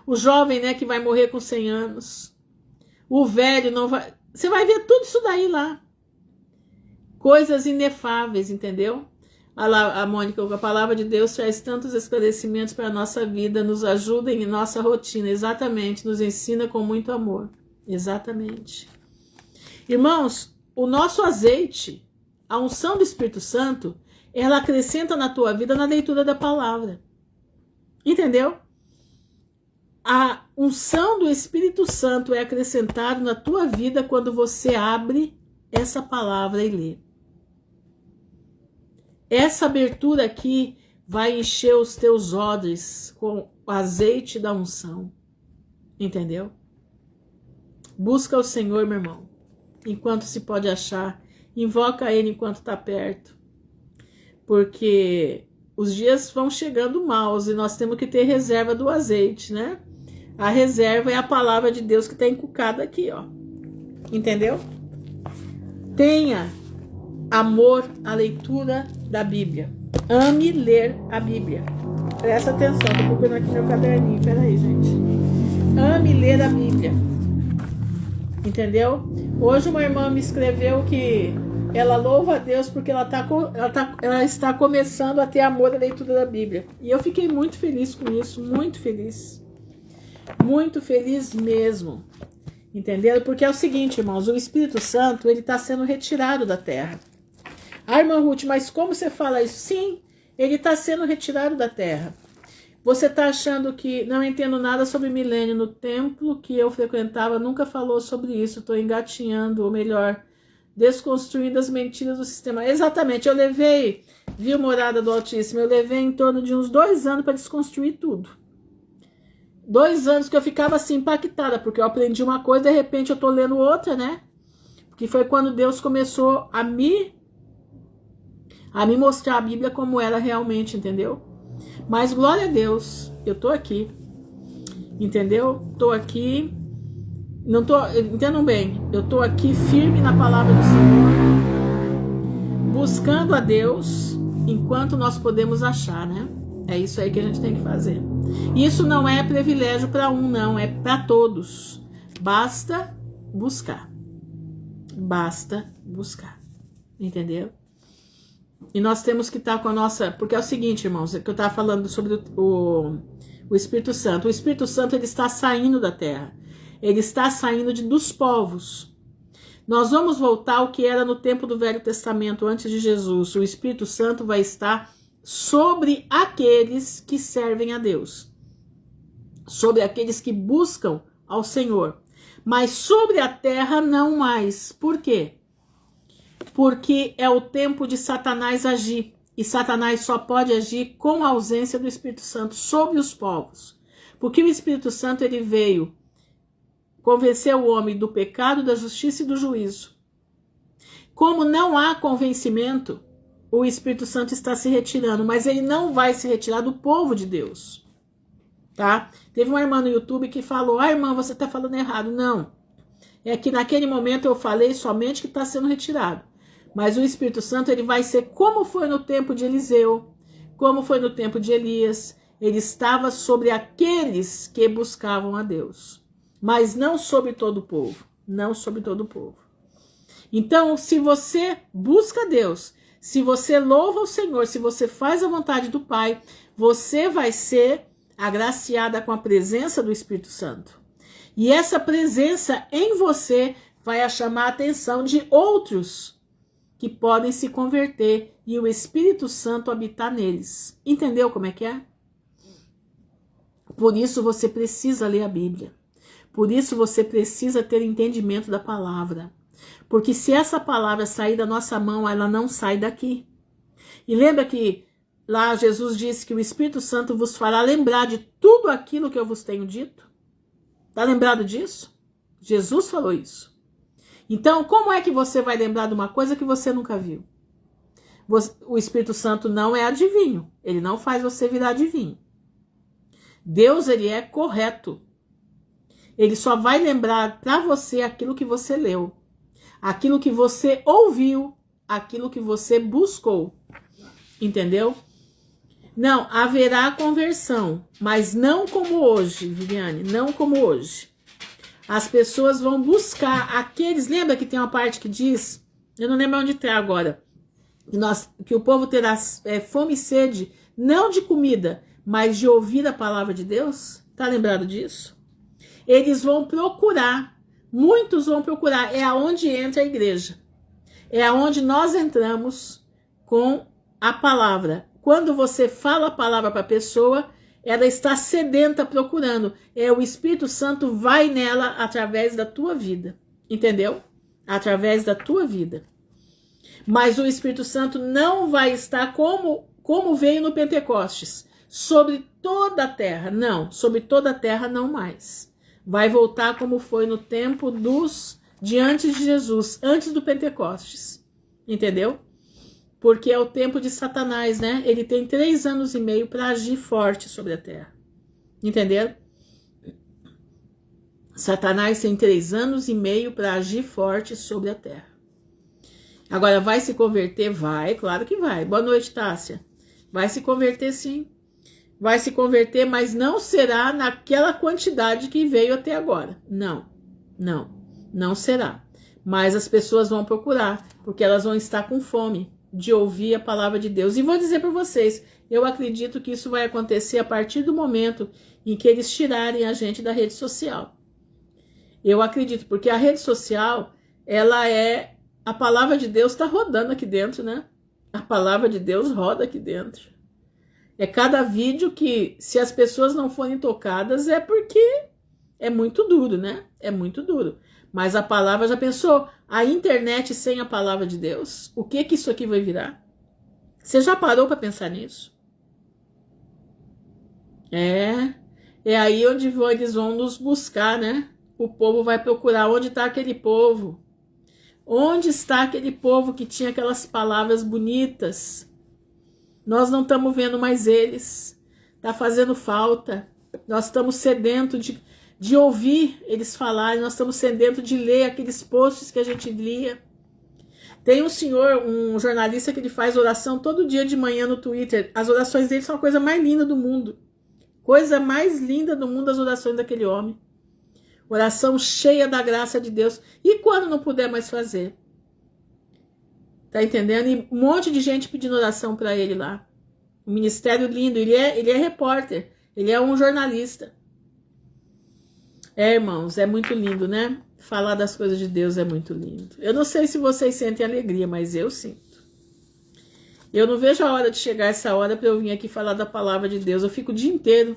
O jovem, né, que vai morrer com 100 anos. O velho não vai... Você vai ver tudo isso daí lá. Coisas inefáveis, entendeu? A Mônica, a palavra de Deus traz tantos esclarecimentos para a nossa vida, nos ajuda em nossa rotina, exatamente, nos ensina com muito amor, exatamente. Irmãos, o nosso azeite, a unção do Espírito Santo, ela acrescenta na tua vida na leitura da palavra, entendeu? A unção do Espírito Santo é acrescentada na tua vida quando você abre essa palavra e lê. Essa abertura aqui vai encher os teus odres com o azeite da unção. Entendeu? Busca o Senhor, meu irmão, enquanto se pode achar. Invoca Ele enquanto está perto. Porque os dias vão chegando maus e nós temos que ter reserva do azeite, né? A reserva é a palavra de Deus que está encucada aqui, ó. Entendeu? Tenha amor à leitura da Bíblia. Ame ler a Bíblia. Presta atenção, tô procurando aqui meu caderninho. Peraí, gente. Ame ler a Bíblia. Entendeu? Hoje uma irmã me escreveu que ela louva a Deus porque ela está começando a ter amor à leitura da Bíblia. E eu fiquei muito feliz com isso, muito feliz. Muito feliz mesmo. Entendeu? Porque é o seguinte, irmãos, o Espírito Santo, ele está sendo retirado da terra. Ah, irmã Ruth, mas como você fala isso? Sim, ele está sendo retirado da terra. Você está achando que não entendo nada sobre milênio. No templo que eu frequentava nunca falou sobre isso. Estou engatinhando, ou melhor, desconstruindo as mentiras do sistema. Exatamente, eu levei, viu, Morada do Altíssimo, eu levei em torno de uns 2 anos para desconstruir tudo. 2 anos que eu ficava assim impactada, porque eu aprendi uma coisa, de repente eu tô lendo outra, né? Que foi quando Deus começou a me mostrar a Bíblia como era realmente, entendeu? Mas glória a Deus, eu tô aqui, entendeu? Tô aqui, não tô, entendam bem, eu tô aqui firme na palavra do Senhor, buscando a Deus enquanto nós podemos achar, né? É isso aí que a gente tem que fazer. Isso não é privilégio para um, não, é para todos. Basta buscar. Basta buscar. Entendeu? E nós temos que estar com a nossa... Porque é o seguinte, irmãos, é que eu estava falando sobre o Espírito Santo. O Espírito Santo, ele está saindo da terra. Ele está saindo dos povos. Nós vamos voltar ao que era no tempo do Velho Testamento, antes de Jesus. O Espírito Santo vai estar sobre aqueles que servem a Deus. Sobre aqueles que buscam ao Senhor. Mas sobre a terra não mais. Por quê? Porque é o tempo de Satanás agir. E Satanás só pode agir com a ausência do Espírito Santo sobre os povos. Porque o Espírito Santo, ele veio convencer o homem do pecado, da justiça e do juízo. Como não há convencimento, o Espírito Santo está se retirando, mas ele não vai se retirar do povo de Deus. Tá? Teve uma irmã no YouTube que falou, irmã, você está falando errado. Não. É que naquele momento eu falei somente que está sendo retirado. Mas o Espírito Santo, ele vai ser como foi no tempo de Eliseu, como foi no tempo de Elias. Ele estava sobre aqueles que buscavam a Deus. Mas não sobre todo o povo. Não sobre todo o povo. Então, se você busca Deus, se você louva o Senhor, se você faz a vontade do Pai, você vai ser agraciada com a presença do Espírito Santo. E essa presença em você vai chamar a atenção de outros que podem se converter e o Espírito Santo habitar neles. Entendeu como é que é? Por isso você precisa ler a Bíblia. Por isso você precisa ter entendimento da palavra. Porque se essa palavra sair da nossa mão, ela não sai daqui. E lembra que lá Jesus disse que o Espírito Santo vos fará lembrar de tudo aquilo que eu vos tenho dito? Está lembrado disso? Jesus falou isso. Então, como é que você vai lembrar de uma coisa que você nunca viu? O Espírito Santo não é adivinho. Ele não faz você virar adivinho. Deus, ele é correto. Ele só vai lembrar para você aquilo que você leu. Aquilo que você ouviu. Aquilo que você buscou. Entendeu? Não, haverá conversão. Mas não como hoje, Viviane. Não como hoje. As pessoas vão buscar aqueles... Lembra que tem uma parte que diz... Eu não lembro onde está agora. Que o povo terá fome e sede, não de comida, mas de ouvir a palavra de Deus. Está lembrado disso? Eles vão procurar. Muitos vão procurar. É aonde entra a igreja. É aonde nós entramos com a palavra. Quando você fala a palavra para a pessoa... Ela está sedenta procurando. O Espírito Santo vai nela através da tua vida. Entendeu? Através da tua vida. Mas o Espírito Santo não vai estar como veio no Pentecostes. Sobre toda a terra. Não, sobre toda a terra não mais. Vai voltar como foi no tempo de antes de Jesus. Antes do Pentecostes. Entendeu? Porque é o tempo de Satanás, né? Ele tem 3 anos e meio para agir forte sobre a terra. Entenderam? Satanás tem 3 anos e meio para agir forte sobre a terra. Agora, vai se converter? Vai, claro que vai. Boa noite, Tássia. Vai se converter, sim. Vai se converter, mas não será naquela quantidade que veio até agora. Não será. Mas as pessoas vão procurar, porque elas vão estar com fome de ouvir a palavra de Deus. E vou dizer para vocês, eu acredito que isso vai acontecer a partir do momento em que eles tirarem a gente da rede social. Eu acredito, porque a rede social, a palavra de Deus está rodando aqui dentro, né? A palavra de Deus roda aqui dentro. É cada vídeo que, se as pessoas não forem tocadas, é porque é muito duro, né? É muito duro. Mas a palavra, já pensou? A internet sem a palavra de Deus? O que isso aqui vai virar? Você já parou para pensar nisso? É aí onde eles vão nos buscar, né? O povo vai procurar onde está aquele povo. Onde está aquele povo que tinha aquelas palavras bonitas? Nós não estamos vendo mais eles. Está fazendo falta. Nós estamos sedentos de ouvir eles falarem. Nós estamos sedentos de ler aqueles posts que a gente lia. Tem um senhor, um jornalista, que ele faz oração todo dia de manhã no Twitter. As orações dele são a coisa mais linda do mundo. Coisa mais linda do mundo, as orações daquele homem. Oração cheia da graça de Deus. E quando não puder mais fazer? Tá entendendo? E um monte de gente pedindo oração para ele lá. Um ministério lindo. Ele é repórter. Ele é um jornalista. Irmãos, é muito lindo, né? Falar das coisas de Deus é muito lindo. Eu não sei se vocês sentem alegria, mas eu sinto. Eu não vejo a hora de chegar essa hora para eu vir aqui falar da palavra de Deus. Eu fico o dia inteiro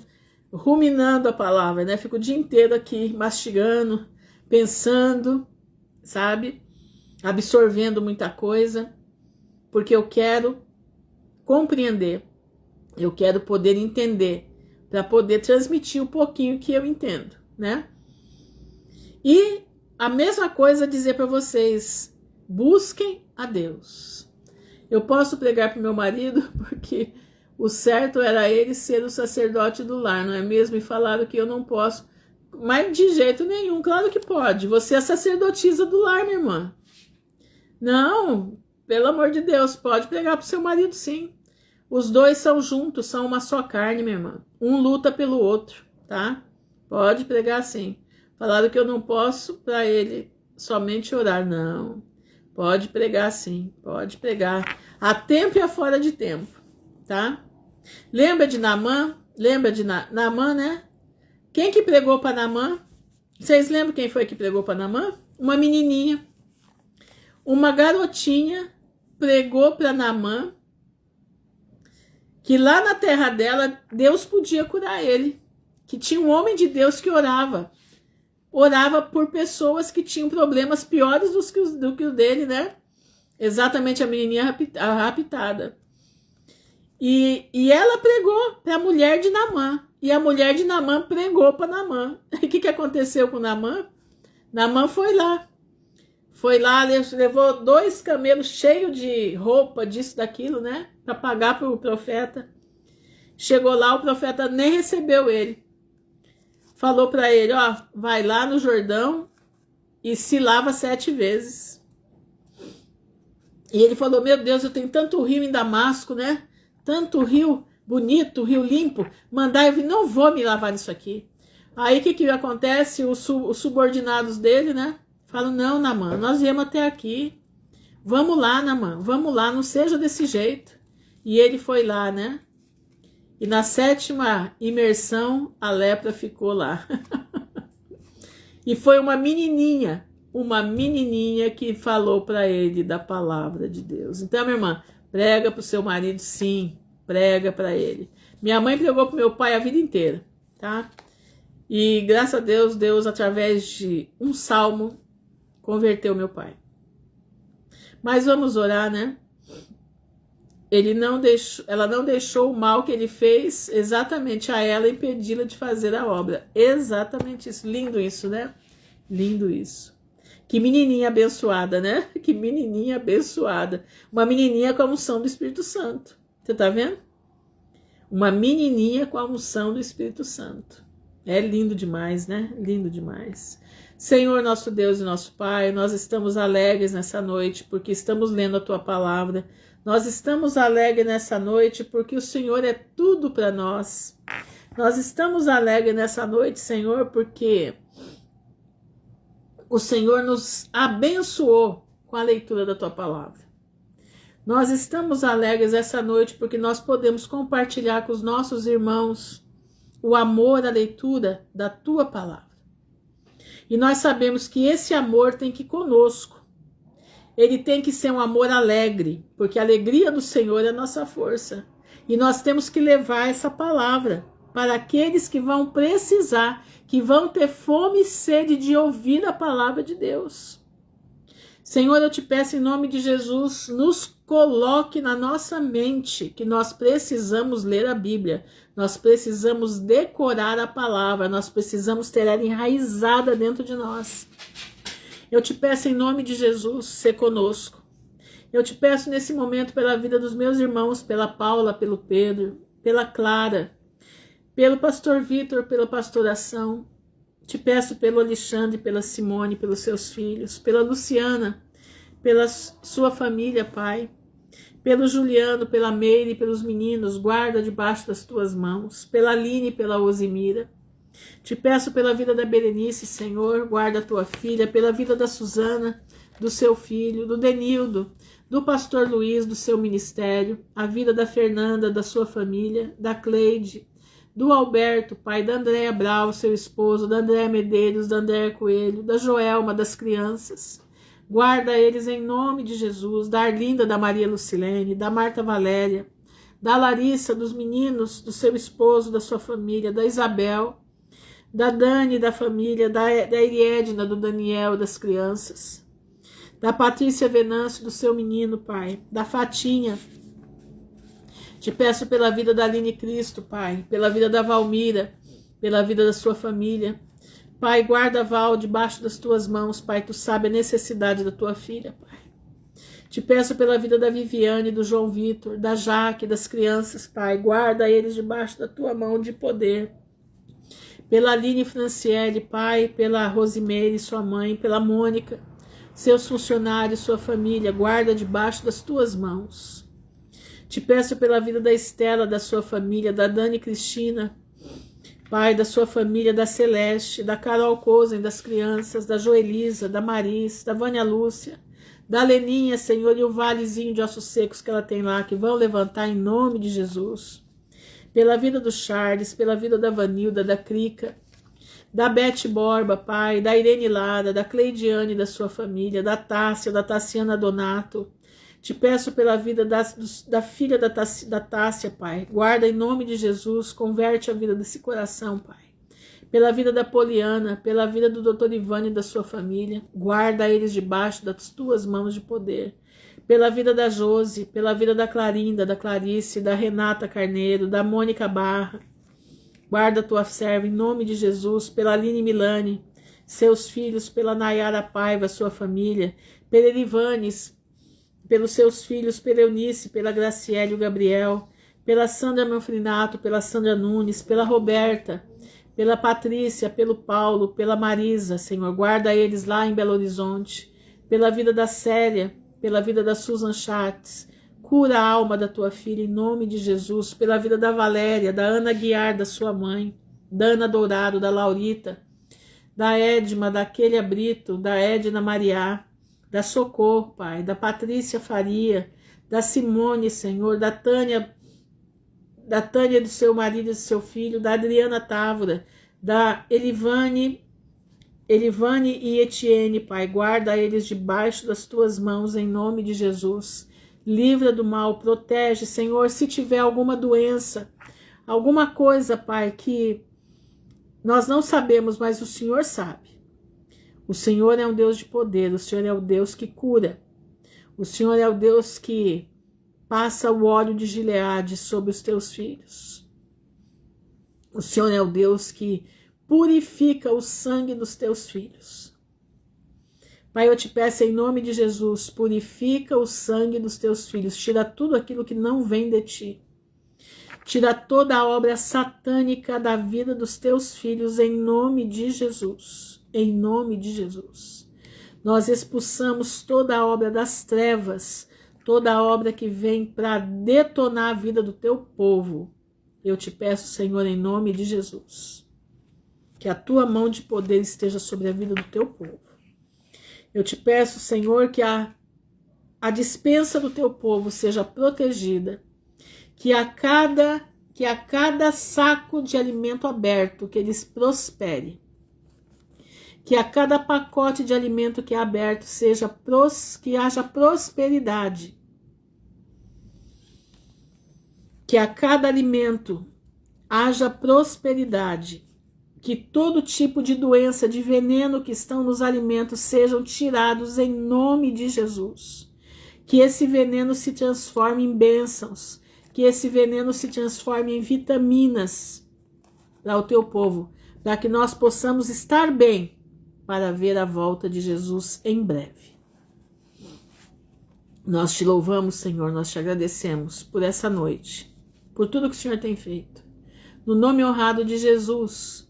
ruminando a palavra, né? Fico o dia inteiro aqui mastigando, pensando, sabe? Absorvendo muita coisa, porque eu quero compreender, eu quero poder entender, para poder transmitir um pouquinho que eu entendo, né? E a mesma coisa dizer para vocês, busquem a Deus. Eu posso pregar para meu marido, porque o certo era ele ser o sacerdote do lar, não é mesmo? E falaram que eu não posso, mas de jeito nenhum, claro que pode. Você é sacerdotisa do lar, minha irmã. Não, pelo amor de Deus, pode pregar para o seu marido, sim. Os dois são juntos, são uma só carne, minha irmã. Um luta pelo outro, tá? Pode pregar sim. Falaram que eu não posso para ele somente orar, não. Pode pregar sim, pode pregar. A tempo e a fora de tempo, tá? Lembra de Naamã? Lembra de Naamã, né? Quem que pregou para Naamã? Vocês lembram quem foi que pregou para Naamã? Uma menininha. Uma garotinha pregou para Naamã que lá na terra dela Deus podia curar ele. Que tinha um homem de Deus que orava. Orava por pessoas que tinham problemas piores do que o dele, né? Exatamente, a menininha raptada. E ela pregou para a mulher de Naamã. E a mulher de Naamã pregou para Naamã. E o que aconteceu com Naamã? Naamã foi lá. Foi lá, levou 2 camelos cheios de roupa, disso, daquilo, né? Para pagar para o profeta. Chegou lá, o profeta nem recebeu ele. Falou para ele, ó, vai lá no Jordão e se lava 7 vezes. E ele falou, meu Deus, eu tenho tanto rio em Damasco, né? Tanto rio bonito, rio limpo. Mandar, eu não vou me lavar nisso aqui. Aí o que acontece? Os subordinados dele, né? Falam, não, Naamã, nós viemos até aqui. Vamos lá, Naamã, vamos lá, não seja desse jeito. E ele foi lá, né? E na 7ª imersão, a lepra ficou lá. E foi uma menininha que falou para ele da palavra de Deus. Então, minha irmã, prega para o seu marido, sim, prega para ele. Minha mãe pregou para o meu pai a vida inteira, tá? E graças a Deus, Deus, através de um salmo, converteu meu pai. Mas vamos orar, né? Ela não deixou o mal que ele fez exatamente a ela impedi-la de fazer a obra. Exatamente isso. Lindo isso, né? Lindo isso. Que menininha abençoada, né? Que menininha abençoada. Uma menininha com a unção do Espírito Santo. Você tá vendo? Uma menininha com a unção do Espírito Santo. É lindo demais, né? Lindo demais. Senhor, nosso Deus e nosso Pai, nós estamos alegres nessa noite porque estamos lendo a Tua palavra. Nós estamos alegres nessa noite porque o Senhor é tudo para nós. Nós estamos alegres nessa noite, Senhor, porque o Senhor nos abençoou com a leitura da Tua palavra. Nós estamos alegres essa noite porque nós podemos compartilhar com os nossos irmãos o amor à leitura da Tua palavra. E nós sabemos que esse amor tem que ir conosco. Ele tem que ser um amor alegre, porque a alegria do Senhor é a nossa força. E nós temos que levar essa palavra para aqueles que vão precisar, que vão ter fome e sede de ouvir a palavra de Deus. Senhor, eu te peço em nome de Jesus, nos coloque na nossa mente que nós precisamos ler a Bíblia, nós precisamos decorar a palavra, nós precisamos ter ela enraizada dentro de nós. Eu te peço em nome de Jesus, ser conosco. Eu te peço nesse momento pela vida dos meus irmãos, pela Paula, pelo Pedro, pela Clara, pelo pastor Vitor, pela pastoração. Te peço pelo Alexandre, pela Simone, pelos seus filhos, pela Luciana, pela sua família, Pai. Pelo Juliano, pela Meire, pelos meninos, guarda debaixo das tuas mãos. Pela Aline, pela Osimira. Te peço pela vida da Berenice, Senhor, guarda a tua filha, pela vida da Suzana, do seu filho, do Denildo, do pastor Luiz, do seu ministério, a vida da Fernanda, da sua família, da Cleide, do Alberto, pai da Andréa Brau, seu esposo, da Andréa Medeiros, da Andréa Coelho, da Joelma, das crianças. Guarda eles em nome de Jesus, da Arlinda, da Maria Lucilene, da Marta Valéria, da Larissa, dos meninos, do seu esposo, da sua família, da Isabel, da Dani, da família, da Eriedna, do Daniel, das crianças, da Patrícia Venâncio, do seu menino, Pai, da Fatinha. Te peço pela vida da Aline Cristo, Pai, pela vida da Valmira, pela vida da sua família. Pai, guarda a Val debaixo das tuas mãos, Pai, tu sabe a necessidade da tua filha, Pai. Te peço pela vida da Viviane, do João Vitor, da Jaque, das crianças, Pai, guarda eles debaixo da tua mão de poder. Pela Aline Franciele, Pai, pela Rosimeire, sua mãe, pela Mônica, seus funcionários, sua família, guarda debaixo das tuas mãos. Te peço pela vida da Estela, da sua família, da Dani Cristina, Pai, da sua família, da Celeste, da Carol Cosen, das crianças, da Joelisa, da Maris, da Vânia Lúcia, da Leninha, Senhor, e o valezinho de ossos secos que ela tem lá, que vão levantar em nome de Jesus. Pela vida do Charles, pela vida da Vanilda, da Crica, da Beth Borba, Pai, da Irene Lara, da Cleidiane, da sua família, da Tássia, da Tassiana Donato. Te peço pela vida da filha da Tássia, Pai. Guarda em nome de Jesus, converte a vida desse coração, Pai. Pela vida da Poliana, pela vida do Dr. Ivane e da sua família, guarda eles debaixo das tuas mãos de poder. Pela vida da Josi, pela vida da Clarinda, da Clarice, da Renata Carneiro, da Mônica Barra. Guarda a tua serva em nome de Jesus, pela Aline Milani, seus filhos, pela Nayara Paiva, sua família, pela Elivanes, pelos seus filhos, pela Eunice, pela Graciele e o Gabriel, pela Sandra Manfrinato, pela Sandra Nunes, pela Roberta, pela Patrícia, pelo Paulo, pela Marisa, Senhor, guarda eles lá em Belo Horizonte, pela vida da Célia, pela vida da Susan Schatz, cura a alma da tua filha em nome de Jesus, pela vida da Valéria, da Ana Guiar, da sua mãe, da Ana Dourado, da Laurita, da Edma, da Quelia Brito, da Edna Mariá, da Socorro, Pai, da Patrícia Faria, da Simone, Senhor, da Tânia do seu marido e do seu filho, da Adriana Távora, da Elivane e Etienne, Pai, guarda eles debaixo das tuas mãos em nome de Jesus. Livra do mal, protege, Senhor, se tiver alguma doença, alguma coisa, Pai, que nós não sabemos, mas o Senhor sabe. O Senhor é um Deus de poder, o Senhor é o Deus que cura. O Senhor é o Deus que passa o óleo de Gileade sobre os teus filhos. O Senhor é o Deus que purifica o sangue dos teus filhos. Pai, eu te peço em nome de Jesus, purifica o sangue dos teus filhos, tira tudo aquilo que não vem de ti. Tira toda a obra satânica da vida dos teus filhos em nome de Jesus. Em nome de Jesus. Nós expulsamos toda a obra das trevas, toda a obra que vem para detonar a vida do teu povo. Eu te peço, Senhor, em nome de Jesus, que a tua mão de poder esteja sobre a vida do teu povo. Eu te peço, Senhor, que a dispensa do teu povo seja protegida, que a cada saco de alimento aberto, que eles prosperem, que a cada pacote de alimento que é aberto que haja prosperidade, que a cada alimento haja prosperidade, que todo tipo de doença, de veneno que estão nos alimentos sejam tirados em nome de Jesus. Que esse veneno se transforme em bênçãos, que esse veneno se transforme em vitaminas para o teu povo, para que nós possamos estar bem para ver a volta de Jesus em breve. Nós te louvamos, Senhor, nós te agradecemos por essa noite, por tudo que o Senhor tem feito. No nome honrado de Jesus,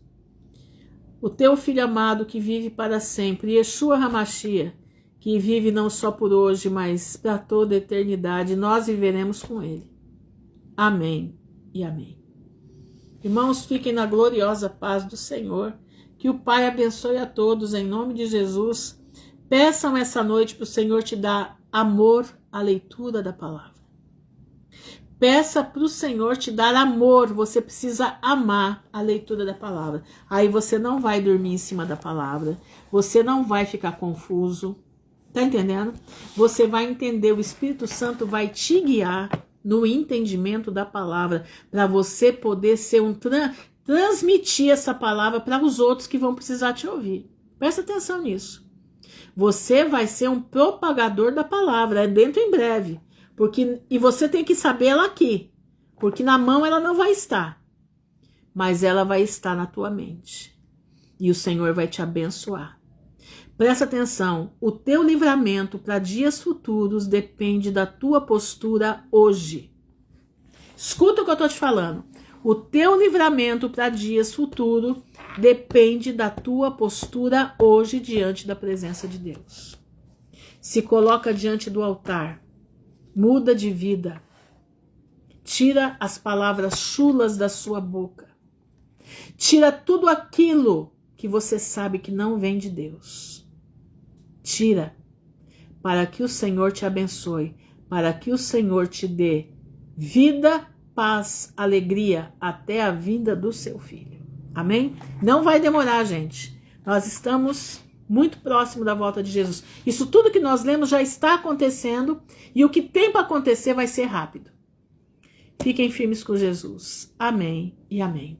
o teu Filho amado que vive para sempre, Yeshua HaMashiach, que vive não só por hoje, mas para toda a eternidade, nós viveremos com Ele. Amém e amém. Irmãos, fiquem na gloriosa paz do Senhor, que o Pai abençoe a todos em nome de Jesus. Peçam essa noite para o Senhor te dar amor à leitura da palavra. Peça para o Senhor te dar amor, você precisa amar a leitura da palavra. Aí você não vai dormir em cima da palavra, você não vai ficar confuso, tá entendendo? Você vai entender, o Espírito Santo vai te guiar no entendimento da palavra, para você poder ser transmitir essa palavra para os outros que vão precisar te ouvir. Presta atenção nisso. Você vai ser um propagador da palavra, é dentro em breve. E você tem que saber ela aqui, porque na mão ela não vai estar, mas ela vai estar na tua mente. E o Senhor vai te abençoar. Presta atenção, o teu livramento para dias futuros depende da tua postura hoje. Escuta o que eu estou te falando. O teu livramento para dias futuros depende da tua postura hoje diante da presença de Deus. Se coloca diante do altar, muda de vida, tira as palavras chulas da sua boca, tira tudo aquilo que você sabe que não vem de Deus. Tira, para que o Senhor te abençoe, para que o Senhor te dê vida, paz, alegria, até a vinda do seu Filho. Amém? Não vai demorar, gente. Nós estamos muito próximo da volta de Jesus. Isso tudo que nós lemos já está acontecendo e o que tem para acontecer vai ser rápido. Fiquem firmes com Jesus. Amém e amém.